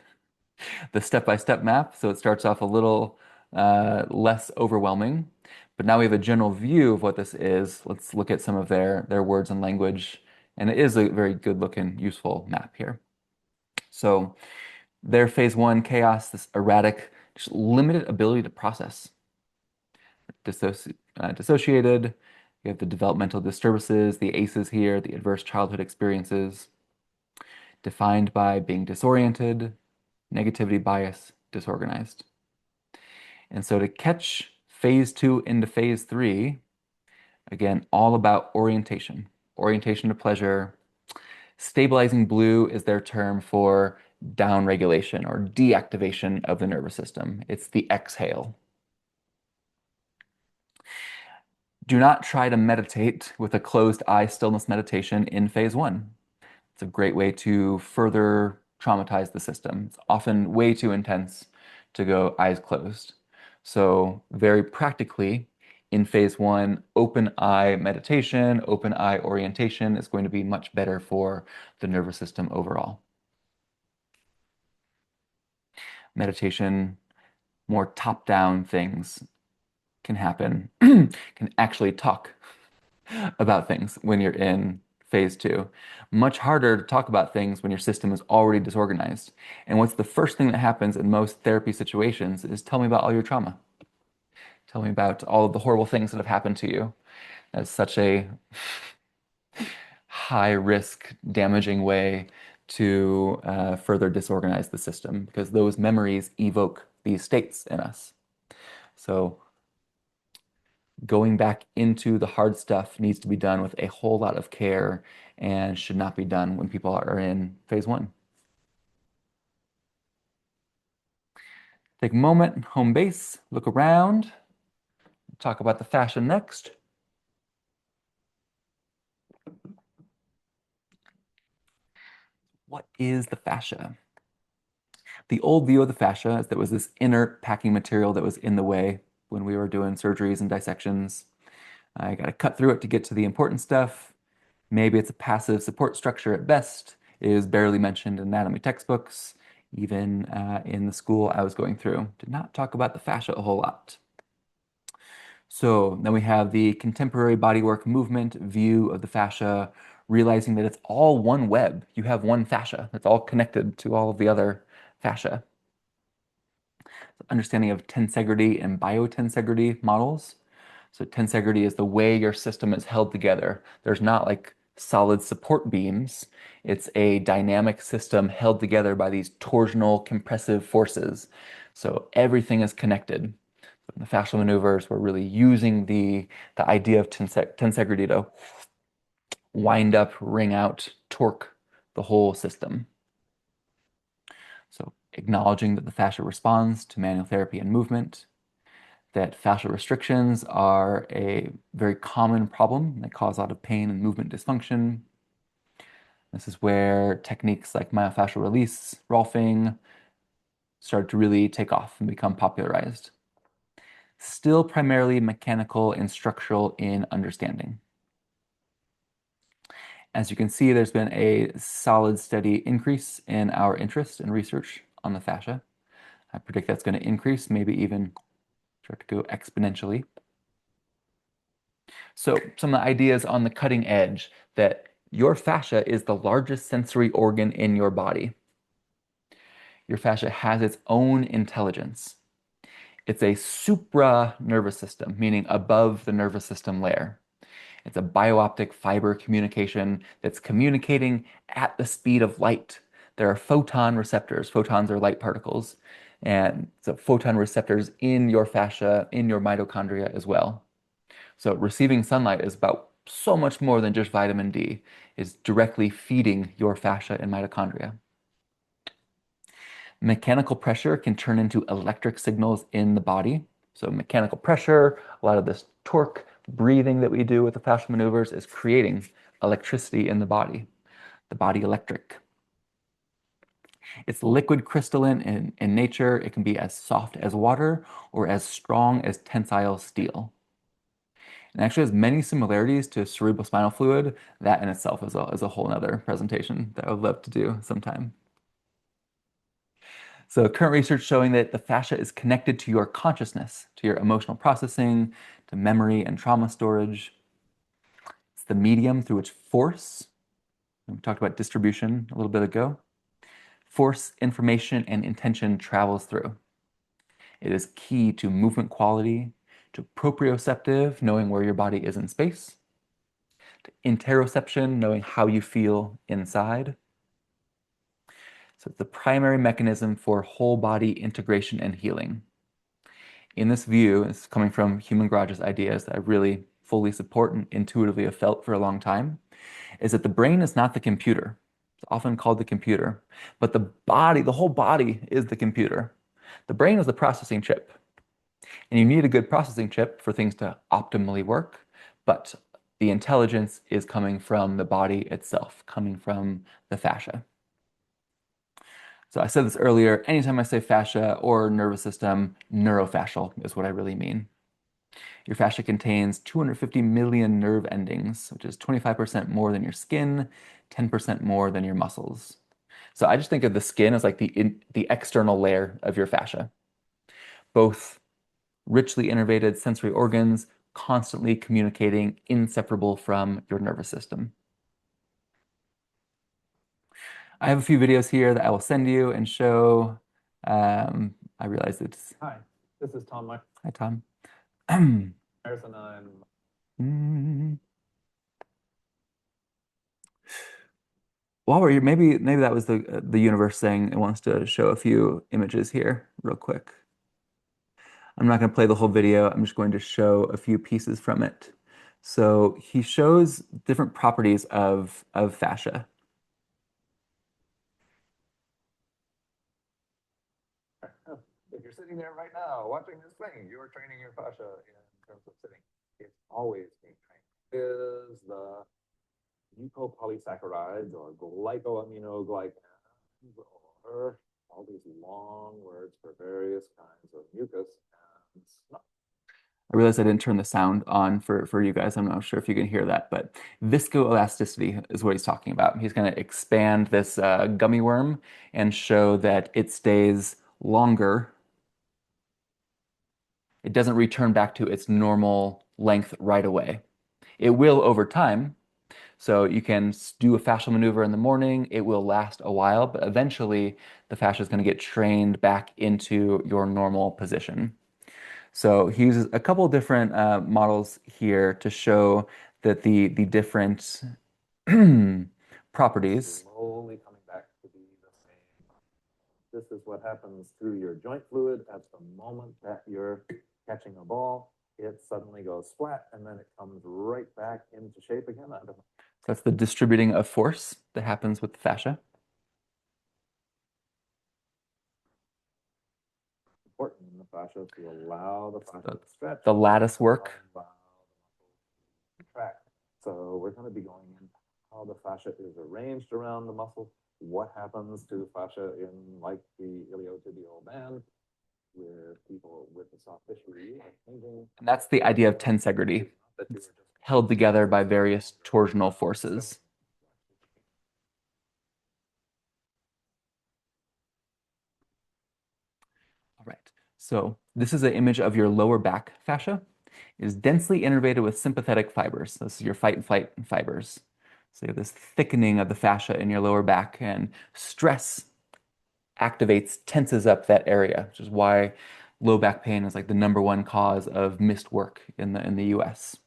the step-by-step map. So it starts off a little less overwhelming, but now we have a general view of what this is. Let's look at some of their words and language. And it is a very good looking, useful map here. So their phase one, chaos, this erratic, just limited ability to process. Dissociated, you have the developmental disturbances, the ACEs here, the adverse childhood experiences, defined by being disoriented, negativity bias, disorganized. And so to catch phase two into phase three, again, all about orientation, orientation to pleasure. Stabilizing blue is their term for downregulation or deactivation of the nervous system. It's the exhale. Do not try to meditate with a closed eye stillness meditation in phase one. It's a great way to further traumatize the system. It's often way too intense to go eyes closed. So very practically, in phase one, open eye meditation, open eye orientation is going to be much better for the nervous system overall. Meditation, more top-down things can happen, can actually talk about things when you're in phase two. Much harder to talk about things when your system is already disorganized. And what's the first thing that happens in most therapy situations is tell me about all your trauma. Tell me about all of the horrible things that have happened to you. That's such a high risk, damaging way to further disorganize the system because those memories evoke these states in us. So going back into the hard stuff needs to be done with a whole lot of care and should not be done when people are in phase one. Take a moment, home base, look around, talk about the fascia next. What is the fascia? The old view of the fascia is that it was this inert packing material that was in the way when we were doing surgeries and dissections. I got to cut through it to get to the important stuff. Maybe it's a passive support structure at best. It is barely mentioned in anatomy textbooks. Even in the school I was going through, did not talk about the fascia a whole lot. So then we have the contemporary bodywork movement view of the fascia, realizing that it's all one web. You have one fascia that's all connected to all of the other fascia. understanding of tensegrity and biotensegrity models. So tensegrity is the way your system is held together. There's not like solid support beams. It's a dynamic system held together by these torsional compressive forces. So everything is connected. In the fascial maneuvers, we're really using the idea of tensegrity to wind up, wring out, torque the whole system. So acknowledging that the fascia responds to manual therapy and movement, that fascial restrictions are a very common problem that cause a lot of pain and movement dysfunction. This is where techniques like myofascial release, Rolfing, started to really take off and become popularized. Still primarily mechanical and structural in understanding. As you can see, there's been a solid, steady increase in our interest and research on the fascia. I predict that's going to increase, maybe even start to go exponentially. So some of the ideas on the cutting edge that your fascia is the largest sensory organ in your body. Your fascia has its own intelligence. It's a supra nervous system, meaning above the nervous system layer. It's a biooptic fiber communication that's communicating at the speed of light. There are photon receptors. Photons are light particles. And so photon receptors in your fascia, in your mitochondria as well. So receiving sunlight is about so much more than just vitamin D. It's directly feeding your fascia and mitochondria. Mechanical pressure can turn into electric signals in the body. So mechanical pressure, a lot of this torque, breathing that we do with the fascial maneuvers is creating electricity in the body electric. It's liquid crystalline in nature. It can be as soft as water or as strong as tensile steel. And actually has many similarities to cerebrospinal fluid. That in itself is a whole nother presentation that I would love to do sometime. So current research showing that the fascia is connected to your consciousness, to your emotional processing, to memory and trauma storage. It's the medium through which force, we talked about distribution a little bit ago, force, information, and intention travels through. It is key to movement quality, to proprioceptive, knowing where your body is in space, to interoception, knowing how you feel inside. So it's the primary mechanism for whole body integration and healing. In this view, it's coming from Human Garage's ideas that I really fully support and intuitively have felt for a long time, is that the brain is not the computer. It's often called the computer, but the body, the whole body is the computer. The brain is the processing chip. And you need a good processing chip for things to optimally work, but the intelligence is coming from the body itself, coming from the fascia. So I said this earlier, anytime I say fascia or nervous system, neurofascial is what I really mean. Your fascia contains 250 million nerve endings, which is 25% more than your skin, 10% more than your muscles. So I just think of the skin as like the external layer of your fascia. Both richly innervated sensory organs, constantly communicating, inseparable from your nervous system. I have a few videos here that I will send you and show. I realize it's. Hi, this is Tom. Hi, Tom. Harrison, I'm. Mm. While we're here, maybe that was the universe saying it wants to show a few images here real quick. I'm not going to play the whole video. I'm just going to show a few pieces from it. So he shows different properties of fascia. If you're sitting there right now watching this thing, you're training your fascia in terms of sitting. It's always being trained. Is the mucopolysaccharides or glycoaminoglycans or all these long words for various kinds of mucus and snot. I realize I didn't turn the sound on for you guys. I'm not sure if you can hear that, but viscoelasticity is what he's talking about. He's going to expand this gummy worm and show that it stays longer. It doesn't return back to its normal length right away. It will over time. So you can do a fascial maneuver in the morning, it will last a while, but eventually the fascia is going to get trained back into your normal position. So he uses a couple different models here to show that the different properties. Slowly coming back to be the same. This is what happens through your joint fluid at the moment that you're catching a ball. It suddenly goes flat and then it comes right back into shape again. I don't know. So that's the distributing of force that happens with the fascia. Important in the fascia to allow the fascia to stretch. The lattice work. Allow the muscle to contract. So we're going to be going into how the fascia is arranged around the muscle. What happens to fascia in like the iliotibial band, where people with the soft tissue are changing. And that's the idea of tensegrity. It's held together by various torsional forces. All right, so this is an image of your lower back fascia. It is densely innervated with sympathetic fibers. This is your fight and flight fibers. So you have this thickening of the fascia in your lower back, and stress activates, tenses up that area, which is why low back pain is like the #1 cause of missed work in the US.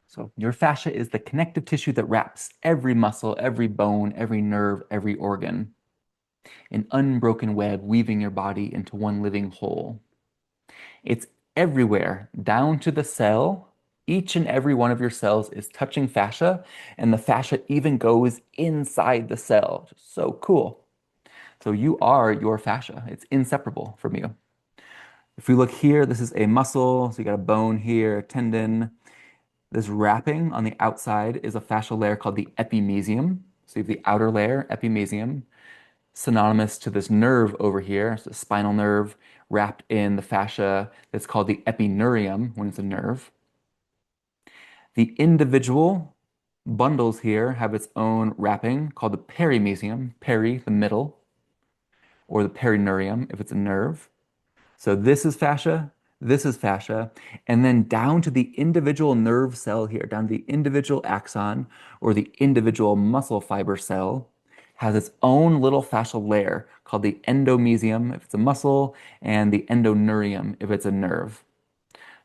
So your fascia is the connective tissue that wraps every muscle, every bone, every nerve, every organ, an unbroken web weaving your body into one living whole. It's everywhere, down to the cell. Each and every one of your cells is touching fascia, and the fascia even goes inside the cell. Which is so cool. So you are your fascia. It's inseparable from you. If we look here, this is a muscle. So you got a bone here, a tendon. This wrapping on the outside is a fascial layer called the epimysium. So you have the outer layer, epimysium, synonymous to this nerve over here, so the spinal nerve wrapped in the fascia that's called the epineurium when it's a nerve. The individual bundles here have its own wrapping called the perimysium, peri, the middle, or the perineurium if it's a nerve. So this is fascia, and then down to the individual nerve cell here, down to the individual axon or the individual muscle fiber cell, has its own little fascial layer called the endomysium if it's a muscle, and the endoneurium if it's a nerve.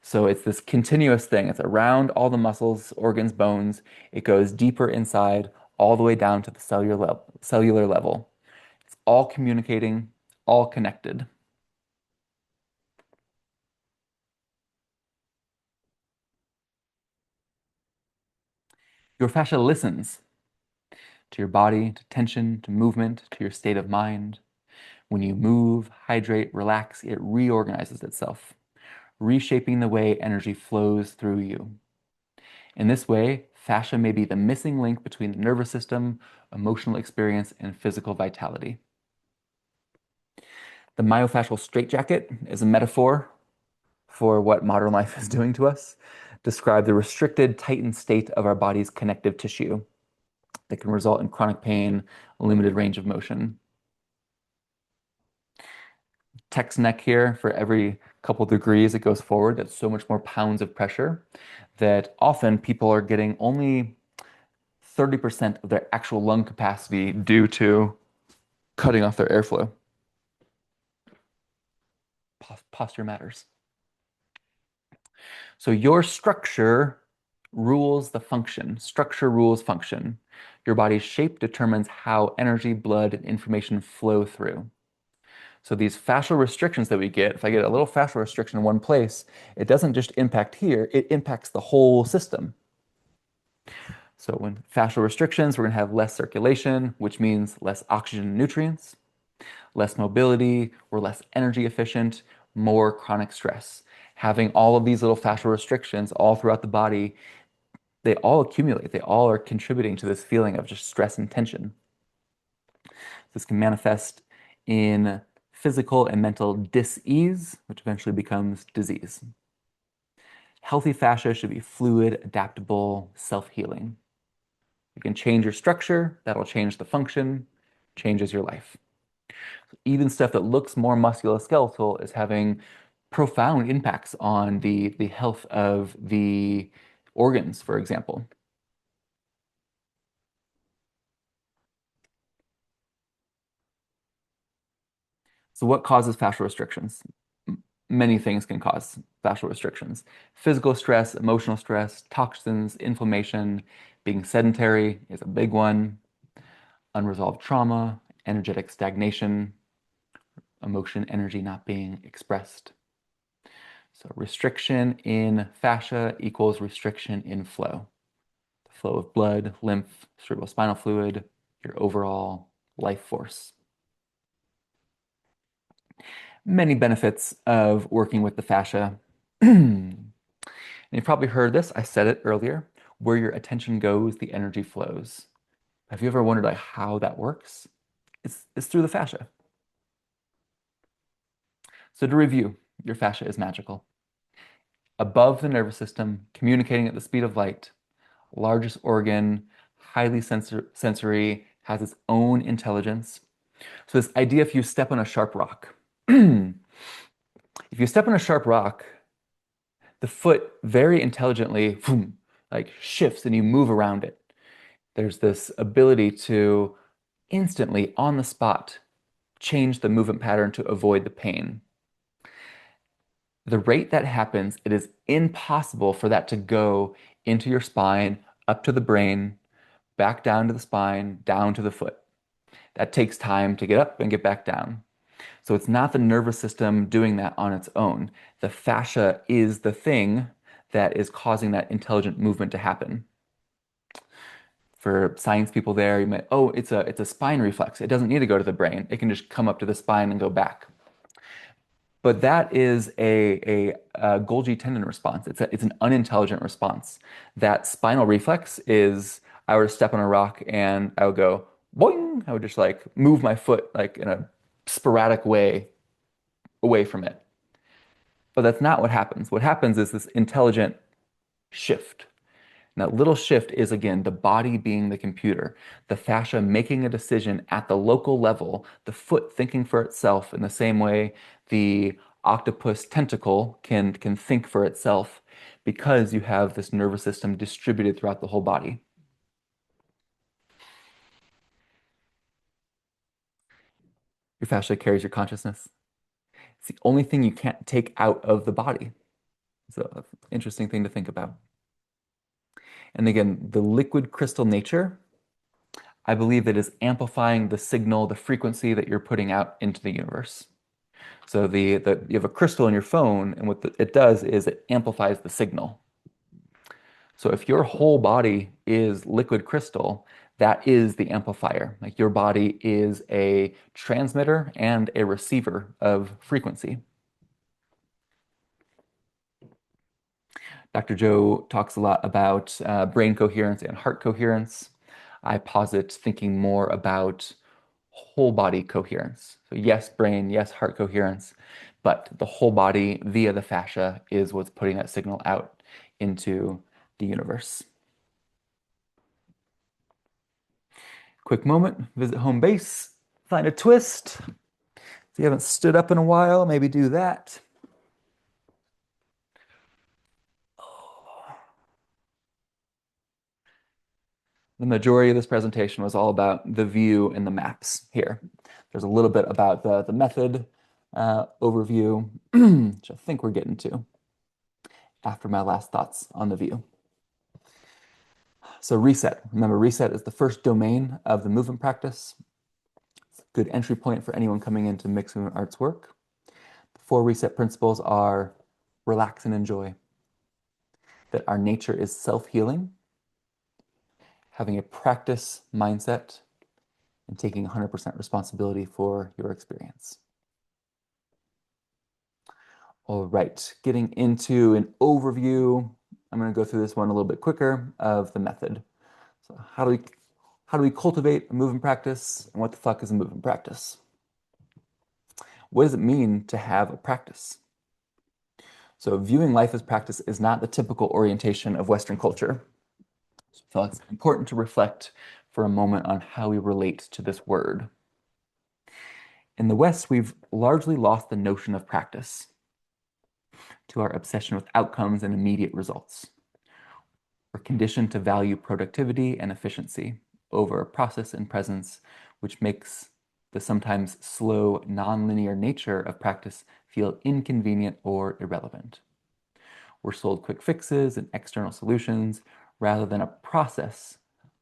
So it's this continuous thing. It's around all the muscles, organs, bones. It goes deeper inside, all the way down to the cellular level. It's all communicating, all connected. Your fascia listens to your body, to tension, to movement, to your state of mind. When you move, hydrate, relax, it reorganizes itself, reshaping the way energy flows through you. In this way, fascia may be the missing link between the nervous system, emotional experience, and physical vitality. The myofascial straitjacket is a metaphor for what modern life is doing to us. Describe the restricted, tightened state of our body's connective tissue that can result in chronic pain, limited range of motion. Text neck here, for every couple degrees it goes forward, that's so much more pounds of pressure that often people are getting only 30% of their actual lung capacity due to cutting off their airflow. Posture matters. So your structure rules the function. Structure rules function. Your body's shape determines how energy, blood, and information flow through. So these fascial restrictions that we get, if I get a little fascial restriction in one place, it doesn't just impact here, it impacts the whole system. So when fascial restrictions, we're going to have less circulation, which means less oxygen and nutrients, less mobility, we're less energy efficient, more chronic stress. Having all of these little fascial restrictions all throughout the body, they all accumulate. They all are contributing to this feeling of just stress and tension. This can manifest in physical and mental dis-ease, which eventually becomes disease. Healthy fascia should be fluid, adaptable, self-healing. You can change your structure, that'll change the function, changes your life. Even stuff that looks more musculoskeletal is having profound impacts on the health of the organs, for example. So what causes fascial restrictions? Many things can cause fascial restrictions. Physical stress, emotional stress, toxins, inflammation, being sedentary is a big one. Unresolved trauma, energetic stagnation, emotion, energy not being expressed. So restriction in fascia equals restriction in flow. The flow of blood, lymph, cerebrospinal fluid, your overall life force. Many benefits of working with the fascia. And you've probably heard this, I said it earlier, where your attention goes, the energy flows. Have you ever wondered like how that works? It's through the fascia. So to review, your fascia is magical. Above the nervous system, communicating at the speed of light, largest organ, highly sensory, has its own intelligence. So this idea if you step on a sharp rock, if you step on a sharp rock, the foot very intelligently like shifts and you move around it. There's this ability to instantly, on the spot, change the movement pattern to avoid the pain. The rate that happens, it is impossible for that to go into your spine, up to the brain, back down to the spine, down to the foot. That takes time to get up and get back down. So it's not the nervous system doing that on its own. The fascia is the thing that is causing that intelligent movement to happen. For science people there, you might, oh, it's a spine reflex. It doesn't need to go to the brain. It can just come up to the spine and go back. But that is a Golgi tendon response. It's an unintelligent response. That spinal reflex is I were to step on a rock and I would go boing. I would just like move my foot like in a sporadic way away from it. But that's not what happens. What happens is this intelligent shift. And that little shift is, again, the body being the computer, the fascia making a decision at the local level, the foot thinking for itself in the same way the octopus tentacle can think for itself because you have this nervous system distributed throughout the whole body. Your fascia carries your consciousness. It's the only thing you can't take out of the body. It's an interesting thing to think about. And again, the liquid crystal nature, I believe that is amplifying the signal, the frequency that you're putting out into the universe. So you have a crystal in your phone, and what it does is it amplifies the signal. So if your whole body is liquid crystal, that is the amplifier. Like your body is a transmitter and a receiver of frequency. Dr. Joe talks a lot about brain coherence and heart coherence. I posit thinking more about whole body coherence. So yes, brain, yes, heart coherence, but the whole body via the fascia is what's putting that signal out into the universe. Quick moment, visit home base, find a twist. If you haven't stood up in a while, maybe do that. The majority of this presentation was all about the view and the maps here. There's a little bit about the method overview, which I think we're getting to after my last thoughts on the view. So reset. Remember, reset is the first domain of the movement practice. It's a good entry point for anyone coming into mixed movement arts work. The four reset principles are relax and enjoy, that our nature is self-healing, having a practice mindset, and taking 100% responsibility for your experience. All right, getting into an overview. I'm going to go through this one a little bit quicker of the method. So how do we cultivate a movement practice, and what the fuck is a movement practice? What does it mean to have a practice? So viewing life as practice is not the typical orientation of Western culture. So I feel like it's important to reflect for a moment on how we relate to this word. In the West, we've largely lost the notion of practice to our obsession with outcomes and immediate results. We're conditioned to value productivity and efficiency over process and presence, which makes the sometimes slow, nonlinear nature of practice feel inconvenient or irrelevant. We're sold quick fixes and external solutions rather than a process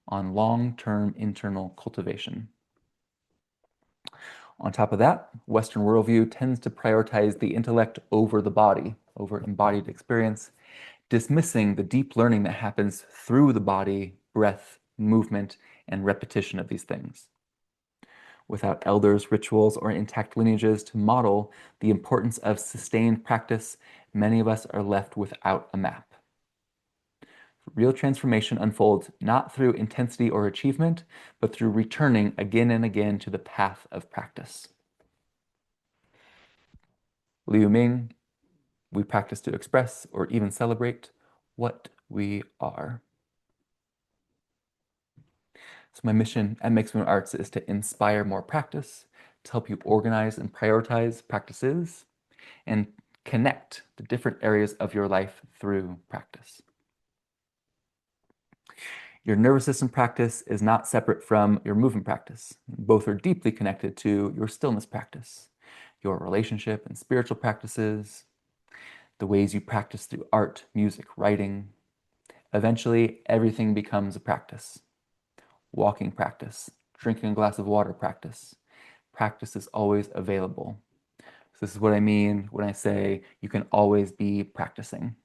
on long-term internal cultivation. On top of that, Western worldview tends to prioritize the intellect over the body, over embodied experience, dismissing the deep learning that happens through the body, breath, movement, and repetition of these things. Without elders, rituals, or intact lineages to model the importance of sustained practice, many of us are left without a map. Real transformation unfolds not through intensity or achievement, but through returning again and again to the path of practice. Liu Ming, we practice to express or even celebrate what we are. So my mission at Mixed Movement Arts is to inspire more practice, to help you organize and prioritize practices, and connect the different areas of your life through practice. Your nervous system practice is not separate from your movement practice. Both are deeply connected to your stillness practice, your relationship and spiritual practices, the ways you practice through art, music, writing. Eventually, everything becomes a practice. Walking practice, drinking a glass of water practice. Practice is always available. So this is what I mean when I say you can always be practicing.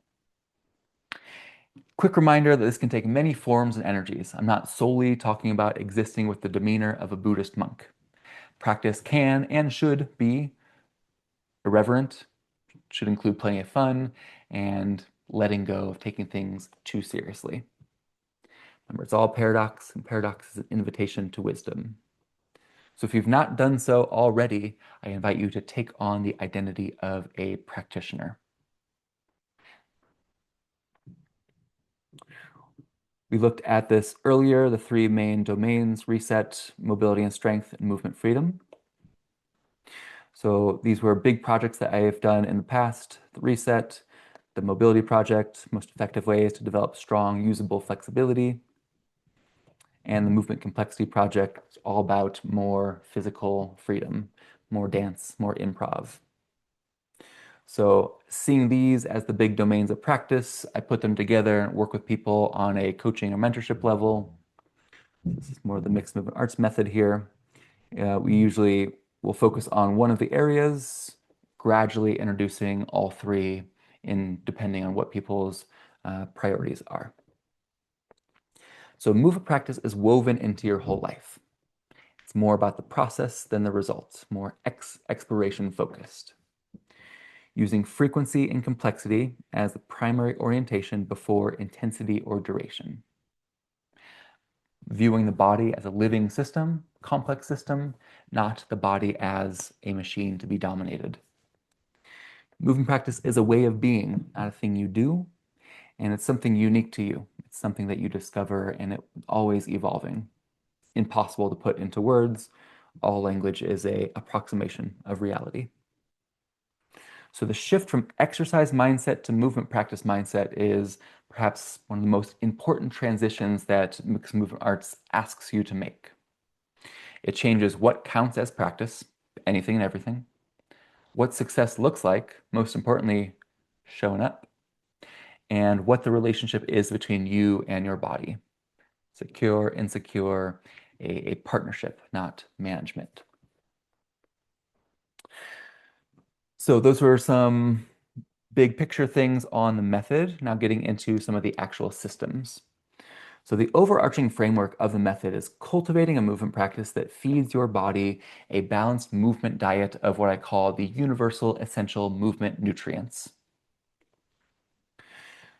Quick reminder that this can take many forms and energies. I'm not solely talking about existing with the demeanor of a Buddhist monk. Practice can and should be irreverent, should include plenty of fun, and letting go of taking things too seriously. Remember, it's all paradox, and paradox is an invitation to wisdom. So if you've not done so already, I invite you to take on the identity of a practitioner. We looked at this earlier, the three main domains: reset, mobility and strength, and movement freedom. So these were big projects that I have done in the past: the reset, the mobility project, most effective ways to develop strong, usable flexibility, and the movement complexity project, all about more physical freedom, more dance, more improv. So seeing these as the big domains of practice, I put them together and work with people on a coaching or mentorship level. This is more of the mixed movement arts method here. We usually will focus on one of the areas, gradually introducing all three depending on what people's priorities are. So movement practice is woven into your whole life. It's more about the process than the results, more exploration focused. Using frequency and complexity as the primary orientation before intensity or duration. Viewing the body as a living system, complex system, not the body as a machine to be dominated. Movement practice is a way of being, not a thing you do, and it's something unique to you. It's something that you discover, and it's always evolving. Impossible to put into words. All language is an approximation of reality. So the shift from exercise mindset to movement practice mindset is perhaps one of the most important transitions that mixed movement arts asks you to make. It changes what counts as practice, anything and everything, what success looks like, most importantly, showing up, and what the relationship is between you and your body. Secure, insecure, a partnership, not management. So those were some big picture things on the method. Now getting into some of the actual systems. So the overarching framework of the method is cultivating a movement practice that feeds your body a balanced movement diet of what I call the universal essential movement nutrients.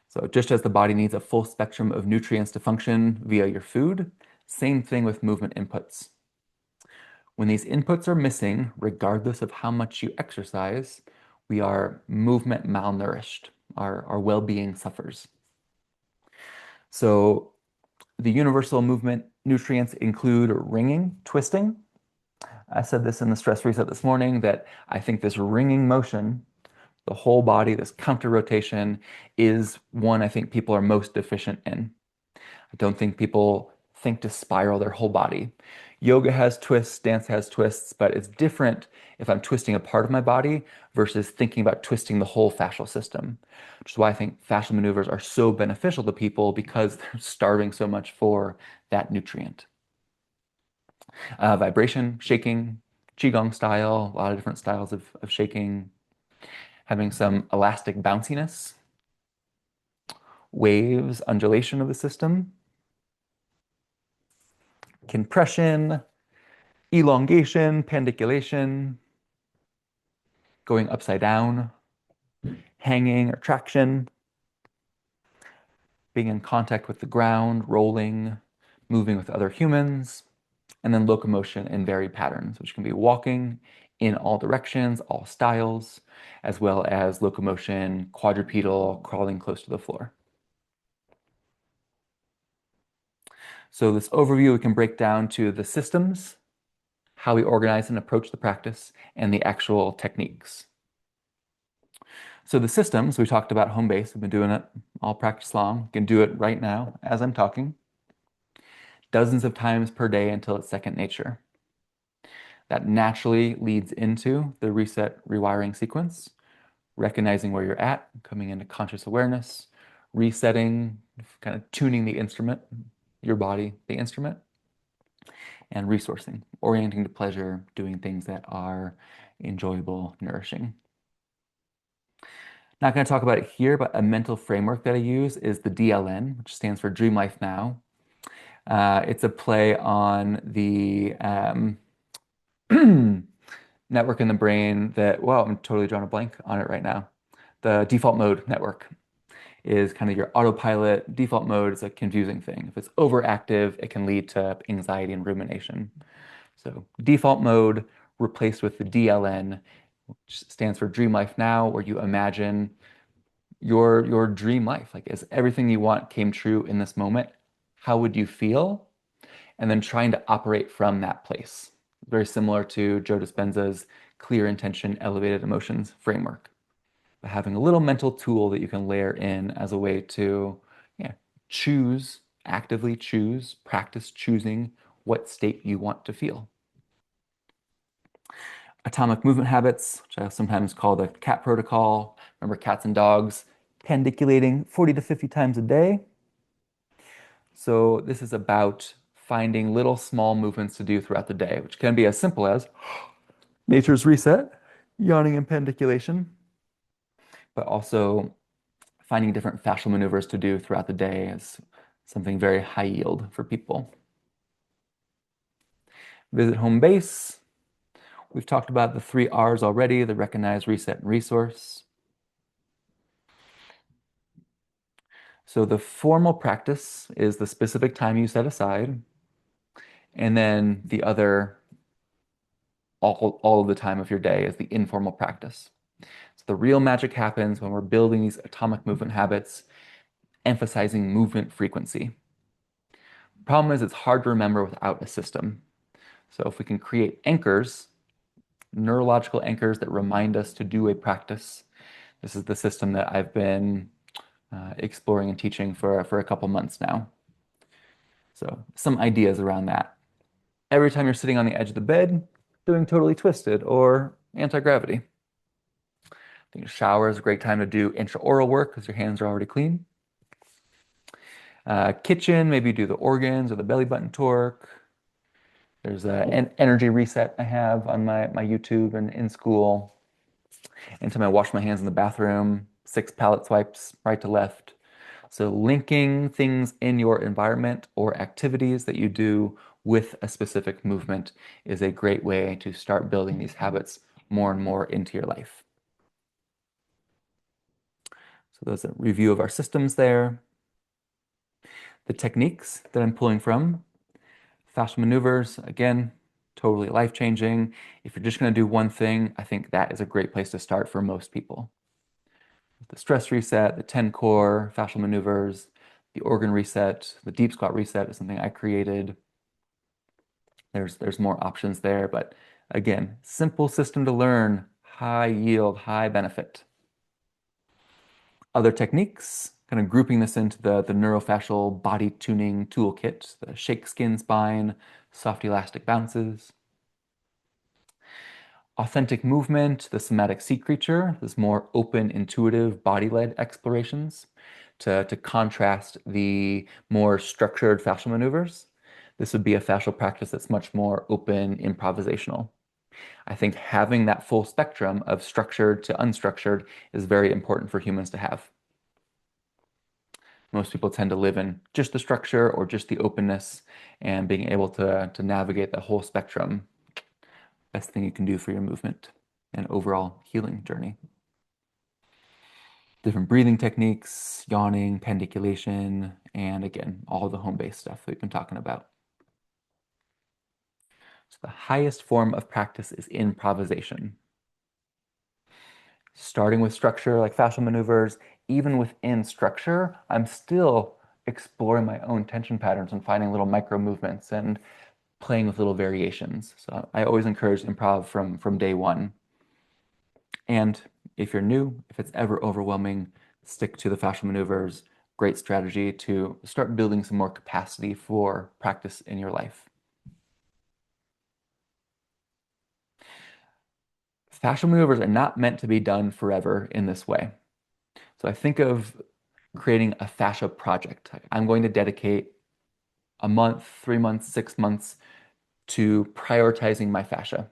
So just as the body needs a full spectrum of nutrients to function via your food, same thing with movement inputs. When these inputs are missing, regardless of how much you exercise, we are movement malnourished. Our well-being suffers. So the universal movement nutrients include ringing, twisting. I said this in the stress reset this morning that I think this ringing motion The whole body, this counter rotation, is one I think people are most deficient in. I don't think people think to spiral their whole body. Yoga has twists, dance has twists, but it's different if I'm twisting a part of my body versus thinking about twisting the whole fascial system, which is why I think fascial maneuvers are so beneficial to people because they're starving so much for that nutrient. Vibration, shaking, Qigong style, a lot of different styles of shaking, having some elastic bounciness, waves, undulation of the system, compression, elongation, pandiculation, going upside down, hanging or traction, being in contact with the ground, rolling, moving with other humans, and then locomotion in varied patterns, which can be walking in all directions, all styles, as well as locomotion, quadrupedal, crawling close to the floor. So this overview we can break down to the systems, how we organize and approach the practice, and the actual techniques. So the systems, we talked about home base. We've been doing it all practice long. You can do it right now as I'm talking, dozens of times per day until it's second nature. That naturally leads into the reset rewiring sequence, recognizing where you're at, coming into conscious awareness, resetting, kind of tuning the instrument, your body, the instrument, and resourcing, orienting to pleasure, doing things that are enjoyable, nourishing. Not going to talk about it here, but a mental framework that I use is the DLN, which stands for Dream Life Now. It's a play on the network in the brain that, well, I'm totally drawing a blank on it right now. The default mode network is kind of your autopilot. Default mode is a confusing thing. If it's overactive, it can lead to anxiety and rumination. So default mode replaced with the DLN, which stands for Dream Life Now, where you imagine your dream life. Like, as everything you want came true in this moment, how would you feel? And then trying to operate from that place. Very similar to Joe Dispenza's clear intention, elevated emotions framework. But having a little mental tool that you can layer in as a way to, yeah, choose, actively choose, practice choosing what state you want to feel. Atomic movement habits, which I sometimes call the cat protocol. Remember, cats and dogs pendiculating 40 to 50 times a day. So this is about finding little small movements to do throughout the day, which can be as simple as nature's reset, yawning and pendiculation, but also finding different fascial maneuvers to do throughout the day is something very high yield for people. Visit home base. We've talked about the 3 R's already, the recognize, reset, and resource. So the formal practice is the specific time you set aside, and then the other, all of the time of your day is the informal practice. So the real magic happens when we're building these atomic movement habits, emphasizing movement frequency. Problem is, it's hard to remember without a system. So if we can create anchors, neurological anchors that remind us to do a practice, this is the system that I've been exploring and teaching for a couple months now. So some ideas around that. Every time you're sitting on the edge of the bed, doing totally twisted or anti-gravity. I think a shower is a great time to do intraoral work because your hands are already clean. Kitchen, maybe do the organs or the belly button torque. There's an energy reset I have on my YouTube and in school. Anytime I wash my hands in the bathroom, 6 palette swipes right to left. So linking things in your environment or activities that you do with a specific movement is a great way to start building these habits more and more into your life. So there's a review of our systems there. The techniques that I'm pulling from, fascial maneuvers, again, totally life-changing. If you're just going to do one thing, I think that is a great place to start for most people. The stress reset, the 10 core fascial maneuvers, the organ reset, the deep squat reset is something I created. There's more options there, but again, simple system to learn, high yield, high benefit. Other techniques, kind of grouping this into the neurofascial body tuning toolkit, the shake skin spine, soft elastic bounces. Authentic movement, the somatic sea creature, this more open, intuitive, body-led explorations to contrast the more structured fascial maneuvers. This would be a fascial practice that's much more open, improvisational. I think having that full spectrum of structured to unstructured is very important for humans to have. Most people tend to live in just the structure or just the openness, and being able to navigate the whole spectrum, best thing you can do for your movement and overall healing journey. Different breathing techniques, yawning, pandiculation, and again, all the home-based stuff that we've been talking about. So the highest form of practice is improvisation. Starting with structure like fascial maneuvers, even within structure, I'm still exploring my own tension patterns and finding little micro movements and playing with little variations. So I always encourage improv from day one. And if you're new, if it's ever overwhelming, stick to the fascial maneuvers. Great strategy to start building some more capacity for practice in your life. Fascial maneuvers are not meant to be done forever in this way. So I think of creating a fascia project. I'm going to dedicate a month, 3 months, 6 months to prioritizing my fascia.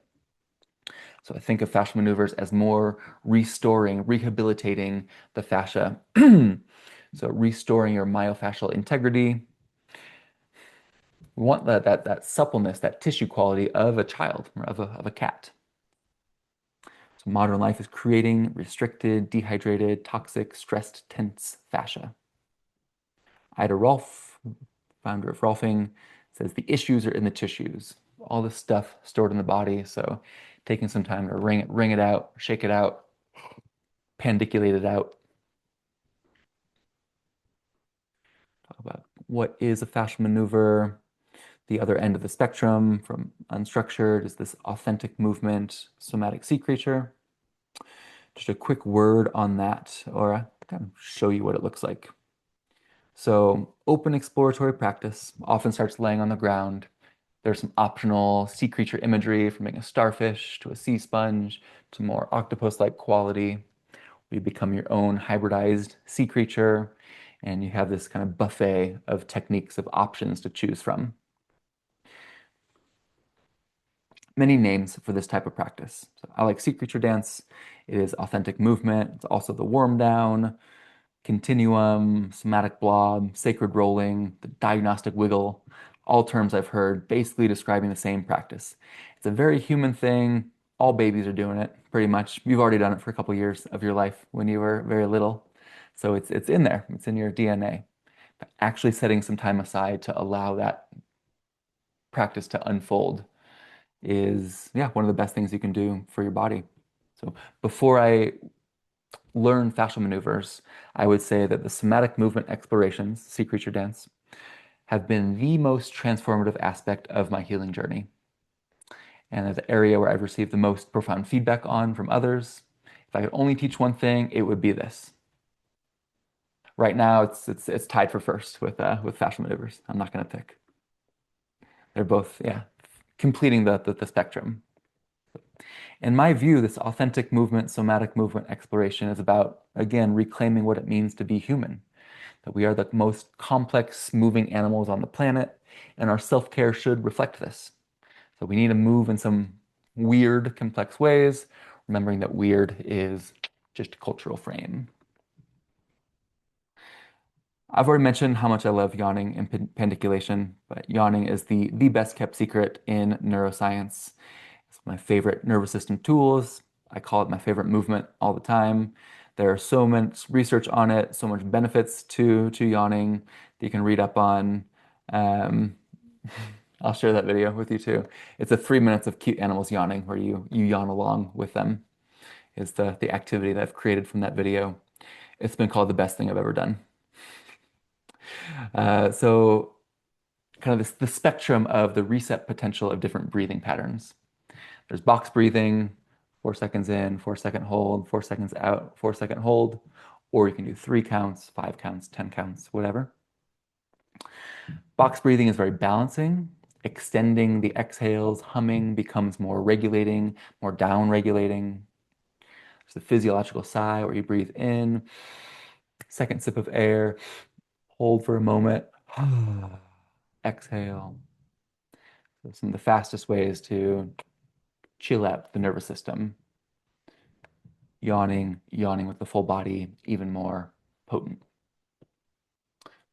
So I think of fascial maneuvers as more restoring, rehabilitating the fascia. So restoring your myofascial integrity. We want that suppleness, that tissue quality of a child or of a cat. So modern life is creating restricted, dehydrated, toxic, stressed, tense fascia. Ida Rolf, founder of Rolfing, says the issues are in the tissues. All this stuff stored in the body. So taking some time to wring it out, shake it out, pandiculate it out. Talk about what is a fascial maneuver. The other end of the spectrum from unstructured is this authentic movement, somatic sea creature. Just a quick word on that, or kind of show you what it looks like. So open exploratory practice often starts laying on the ground. There's some optional sea creature imagery from being a starfish to a sea sponge to more octopus-like quality. You become your own hybridized sea creature, and you have this kind of buffet of techniques of options to choose from. Many names for this type of practice. So I like sea creature dance. It is authentic movement. It's also the worm down, continuum, somatic blob, sacred rolling, the diagnostic wiggle, all terms I've heard basically describing the same practice. It's a very human thing. All babies are doing it, pretty much. You've already done it for a couple years of your life when you were very little. So it's in there. It's in your DNA. But actually setting some time aside to allow that practice to unfold is, yeah, one of the best things you can do for your body. So before I learn fascial maneuvers, I would say that the somatic movement explorations, sea creature dance, have been the most transformative aspect of my healing journey. And the area where I've received the most profound feedback on from others. If I could only teach one thing, it would be this. Right now, it's tied for first with fascial maneuvers. I'm not going to pick. They're both, yeah, completing the spectrum. In my view, this authentic movement, somatic movement exploration is about, again, reclaiming what it means to be human. That we are the most complex moving animals on the planet, and our self-care should reflect this. So we need to move in some weird, complex ways, remembering that weird is just a cultural frame. I've already mentioned how much I love yawning and pandiculation, but yawning is the best kept secret in neuroscience. It's my favorite nervous system tools. I call it my favorite movement all the time. There are so much research on it, so much benefits to yawning that you can read up on. Um, I'll share that video with you too. It's a 3 minutes of cute animals yawning where you yawn along with them. Is the activity that I've created from that video. It's been called the best thing I've ever done. So kind of the spectrum of the reset potential of different breathing patterns. There's box breathing, 4 seconds in, 4 second hold, 4 seconds out, 4 second hold, or you can do 3 counts, 5 counts, 10 counts, whatever. Box breathing is very balancing. Extending the exhales, humming becomes more regulating, more down regulating. There's the physiological sigh where you breathe in, second sip of air, hold for a moment, exhale. So some of the fastest ways to chill out the nervous system. Yawning, yawning with the full body, even more potent.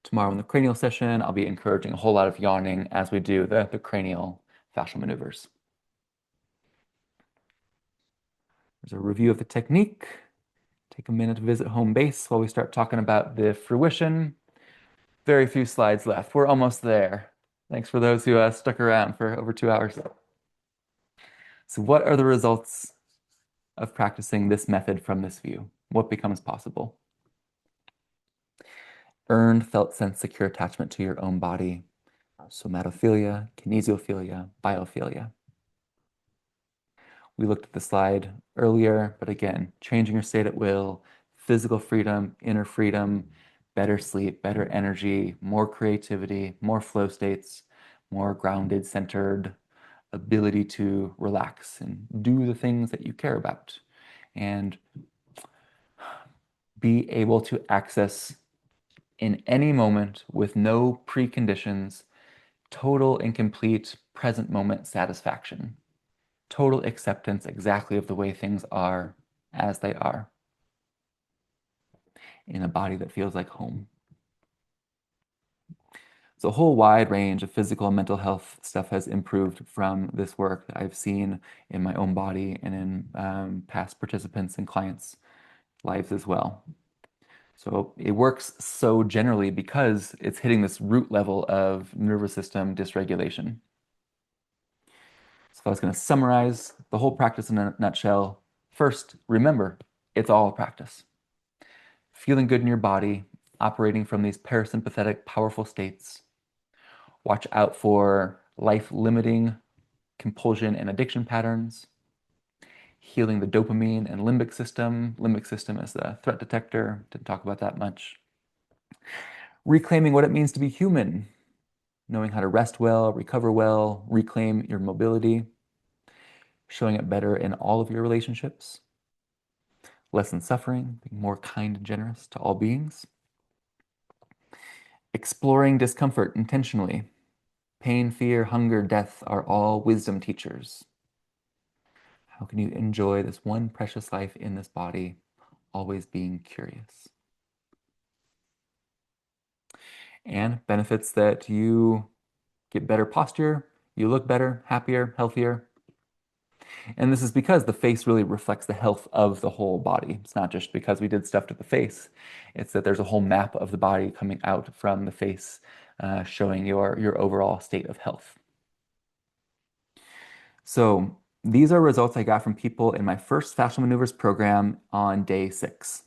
Tomorrow in the cranial session, I'll be encouraging a whole lot of yawning as we do the cranial fascial maneuvers. There's a review of the technique. Take a minute to visit home base while we start talking about the fruition. Very few slides left. We're almost there. Thanks for those who stuck around for over 2 hours. So what are the results of practicing this method from this view? What becomes possible? Earned felt sense secure attachment to your own body, somatophilia, kinesiophilia, biophilia. We looked at the slide earlier, but again, changing your state at will, physical freedom, inner freedom, better sleep, better energy, more creativity, more flow states, more grounded, centered ability to relax and do the things that you care about and be able to access in any moment with no preconditions, total and complete present moment satisfaction, total acceptance exactly of the way things are as they are in a body that feels like home. So a whole wide range of physical and mental health stuff has improved from this work that I've seen in my own body and in past participants and clients' lives as well. So it works so generally because it's hitting this root level of nervous system dysregulation. So if I was going to summarize the whole practice in a nutshell, first, remember, it's all practice. Feeling good in your body, operating from these parasympathetic, powerful states. Watch out for life-limiting compulsion and addiction patterns. Healing the dopamine and limbic system. Limbic system is the threat detector. Didn't talk about that much. Reclaiming what it means to be human. Knowing how to rest well, recover well, reclaim your mobility. Showing it better in all of your relationships. Lessen suffering, being more kind and generous to all beings. Exploring discomfort intentionally. Pain, fear, hunger, death are all wisdom teachers. How can you enjoy this one precious life in this body, always being curious? And benefits that you get better posture, you look better, happier, healthier. And this is because the face really reflects the health of the whole body. It's not just because we did stuff to the face. It's that there's a whole map of the body coming out from the face, showing your overall state of health. So these are results I got from people in my first Fascial Maneuvers program on day 6.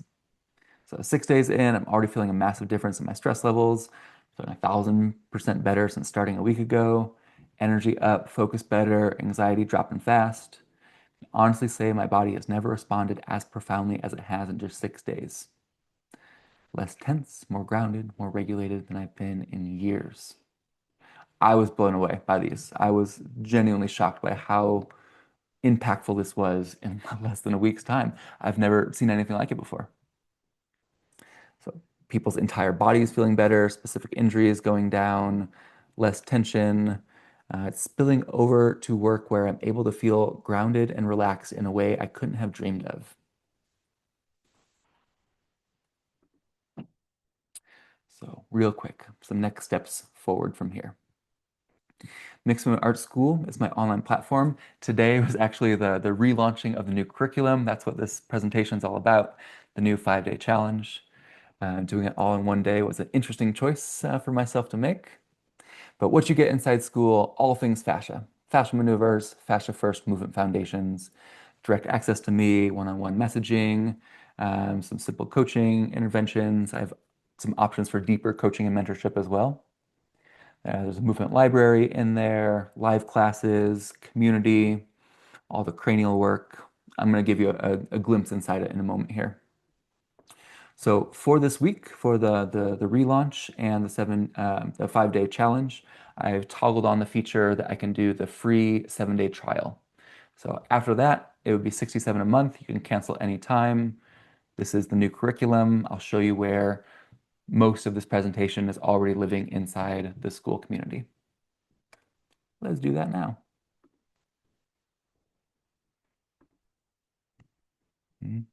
So 6 days in, I'm already feeling a massive difference in my stress levels. Feeling 1,000% better since starting a week ago. Energy up, focus better, anxiety dropping fast. Honestly say my body has never responded as profoundly as it has in just 6 days. Less tense, more grounded, more regulated than I've been in years. I was blown away by these. I was genuinely shocked by how impactful this was in less than a week's time. I've never seen anything like it before. So people's entire bodies feeling better, specific injuries going down, less tension. It's spilling over to work where I'm able to feel grounded and relaxed in a way I couldn't have dreamed of. So real quick, some next steps forward from here. Mixed Movement Art School is my online platform. Today was actually the relaunching of the new curriculum. That's what this presentation is all about, the new 5-day challenge. Doing it all in one day was an interesting choice for myself to make. But what you get inside school, all things fascia. Fascia maneuvers, fascia first movement foundations, direct access to me, one-on-one messaging, some simple coaching interventions. I have some options for deeper coaching and mentorship as well. There's a movement library in there, live classes, community, all the cranial work. I'm going to give you a glimpse inside it in a moment here. So for this week, for the relaunch and the 5-day challenge, I've toggled on the feature that I can do the free 7-day trial. So after that, it would be 67 a month. You can cancel anytime. This is the new curriculum. I'll show you where most of this presentation is already living inside the school community. Let's do that now. There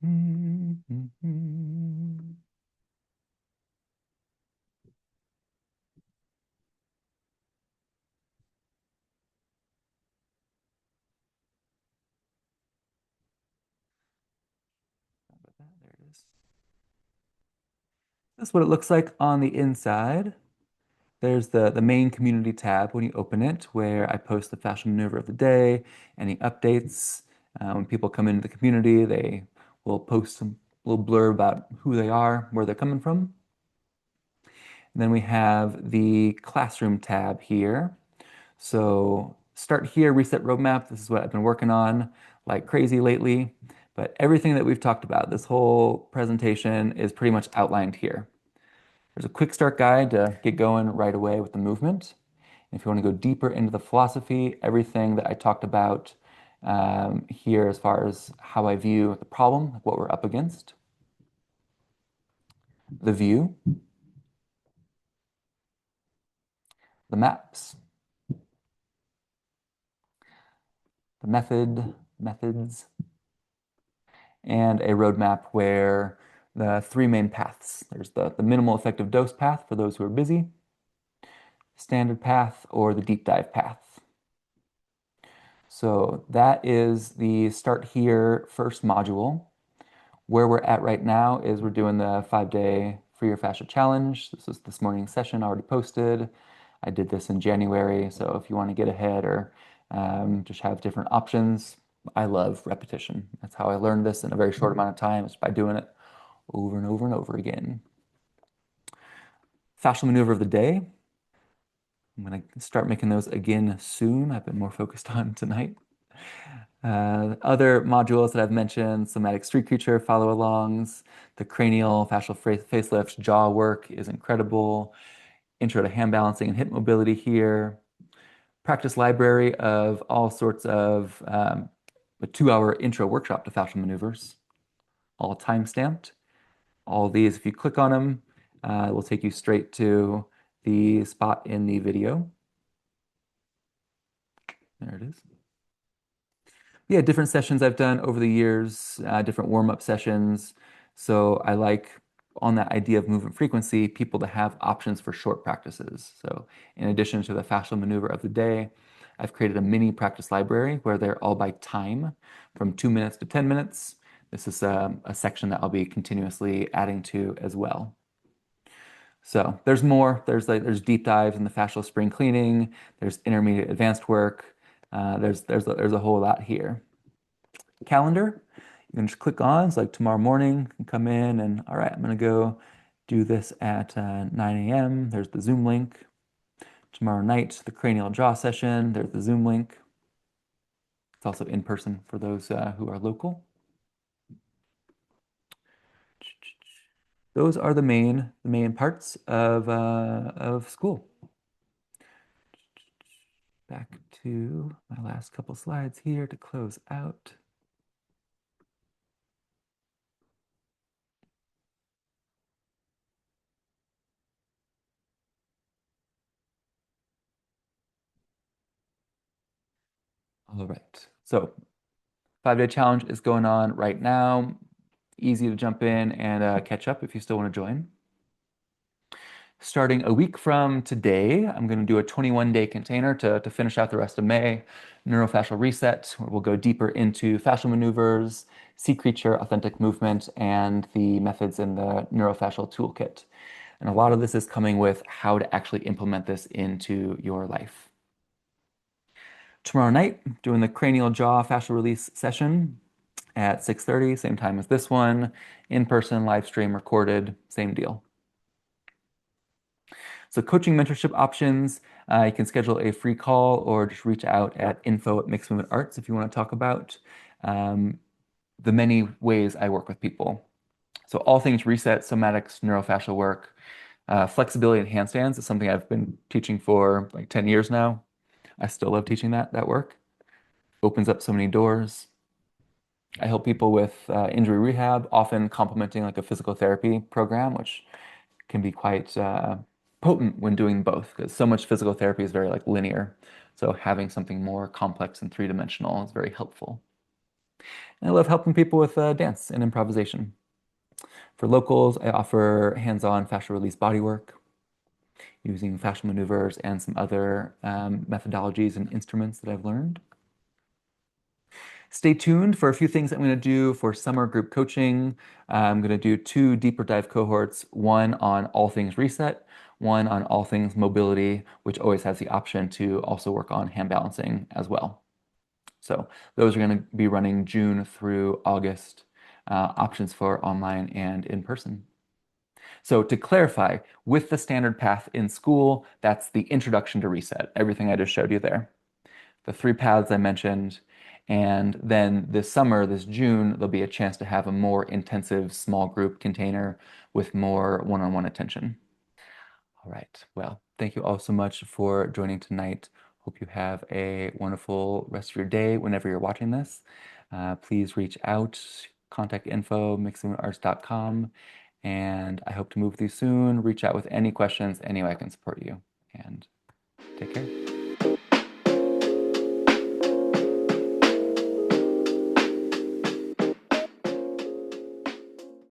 it is. This is what it looks like on the inside. There's the main community tab when you open it, where I post the fashion maneuver of the day, any updates. When people come into the community, they will post some little blurb about who they are, where they're coming from. And then we have the classroom tab here. So start here, reset roadmap. This is what I've been working on like crazy lately. But everything that we've talked about, this whole presentation is pretty much outlined here. There's a quick start guide to get going right away with the movement. If you want to go deeper into the philosophy, everything that I talked about here as far as how I view the problem, like what we're up against, the view, the maps, the methods, and a roadmap where the three main paths. There's the minimal effective dose path for those who are busy, standard path, or the deep dive path. So that is the start here first module. Where we're at right now is we're doing the 5-day Free Your Fascia Challenge. This was this morning's session already posted. I did this in January, so if you want to get ahead or just have different options, I love repetition. That's how I learned this in a very short amount of time, is by doing it over and over and over again. Fascial maneuver of the day. I'm going to start making those again soon. I've been more focused on tonight. Other modules that I've mentioned, somatic street creature follow-alongs, the cranial fascial facelifts, jaw work is incredible. Intro to hand balancing and hip mobility here. Practice library of all sorts of a 2-hour intro workshop to fascial maneuvers, all time-stamped. All these, if you click on them, it will take you straight to the spot in the video. There it is. Yeah, different sessions I've done over the years, different warm-up sessions. So I like, on that idea of movement frequency, people to have options for short practices. So in addition to the fascial maneuver of the day, I've created a mini practice library where they're all by time, from 2 minutes to 10 minutes. This is a section that I'll be continuously adding to as well. So there's more. There's deep dives in the fascial spring cleaning. There's intermediate advanced work. There's a whole lot here. Calendar, you can just click on. It's like tomorrow morning, you can come in and, all right, I'm going to go do this at 9 a.m. There's the Zoom link. Tomorrow night, the cranial jaw session. There's the Zoom link. It's also in person for those who are local. Those are the main parts of school. Back to my last couple slides here to close out. All right, so 5-day challenge is going on right now. Easy to jump in and catch up if you still want to join. Starting a week from today, I'm going to do a 21-day container to finish out the rest of May, neurofascial reset, where we'll go deeper into fascial maneuvers, sea creature, authentic movement, and the methods in the neurofascial toolkit. And a lot of this is coming with how to actually implement this into your life. Tomorrow night, doing the cranial jaw fascial release session at 6:30, same time as this one, in person, live stream, recorded, same deal. So coaching mentorship options, you can schedule a free call or just reach out at info@Mixed Movement Arts if you want to talk about the many ways I work with people. So all things reset, somatics, neurofascial work, flexibility and handstands is something I've been teaching for like 10 years now. I still love teaching that work. Opens up so many doors. I help people with injury rehab, often complementing like a physical therapy program, which can be quite potent when doing both because so much physical therapy is very like linear. So having something more complex and three-dimensional is very helpful. And I love helping people with dance and improvisation. For locals, I offer hands-on fascial release bodywork using fascial maneuvers and some other methodologies and instruments that I've learned. Stay tuned for a few things I'm going to do for summer group coaching. I'm going to do 2 deeper dive cohorts, one on all things reset, one on all things mobility, which always has the option to also work on hand balancing as well. So those are going to be running June through August, options for online and in person. So to clarify, with the standard path in school, that's the introduction to reset, everything I just showed you there. The 3 paths I mentioned, and then this summer, this June, there'll be a chance to have a more intensive small group container with more one-on-one attention. All right. Well, thank you all so much for joining tonight. Hope you have a wonderful rest of your day whenever you're watching this. Please reach out, contact info, mixingarts.com, and I hope to move with you soon. Reach out with any questions, any way I can support you, and take care.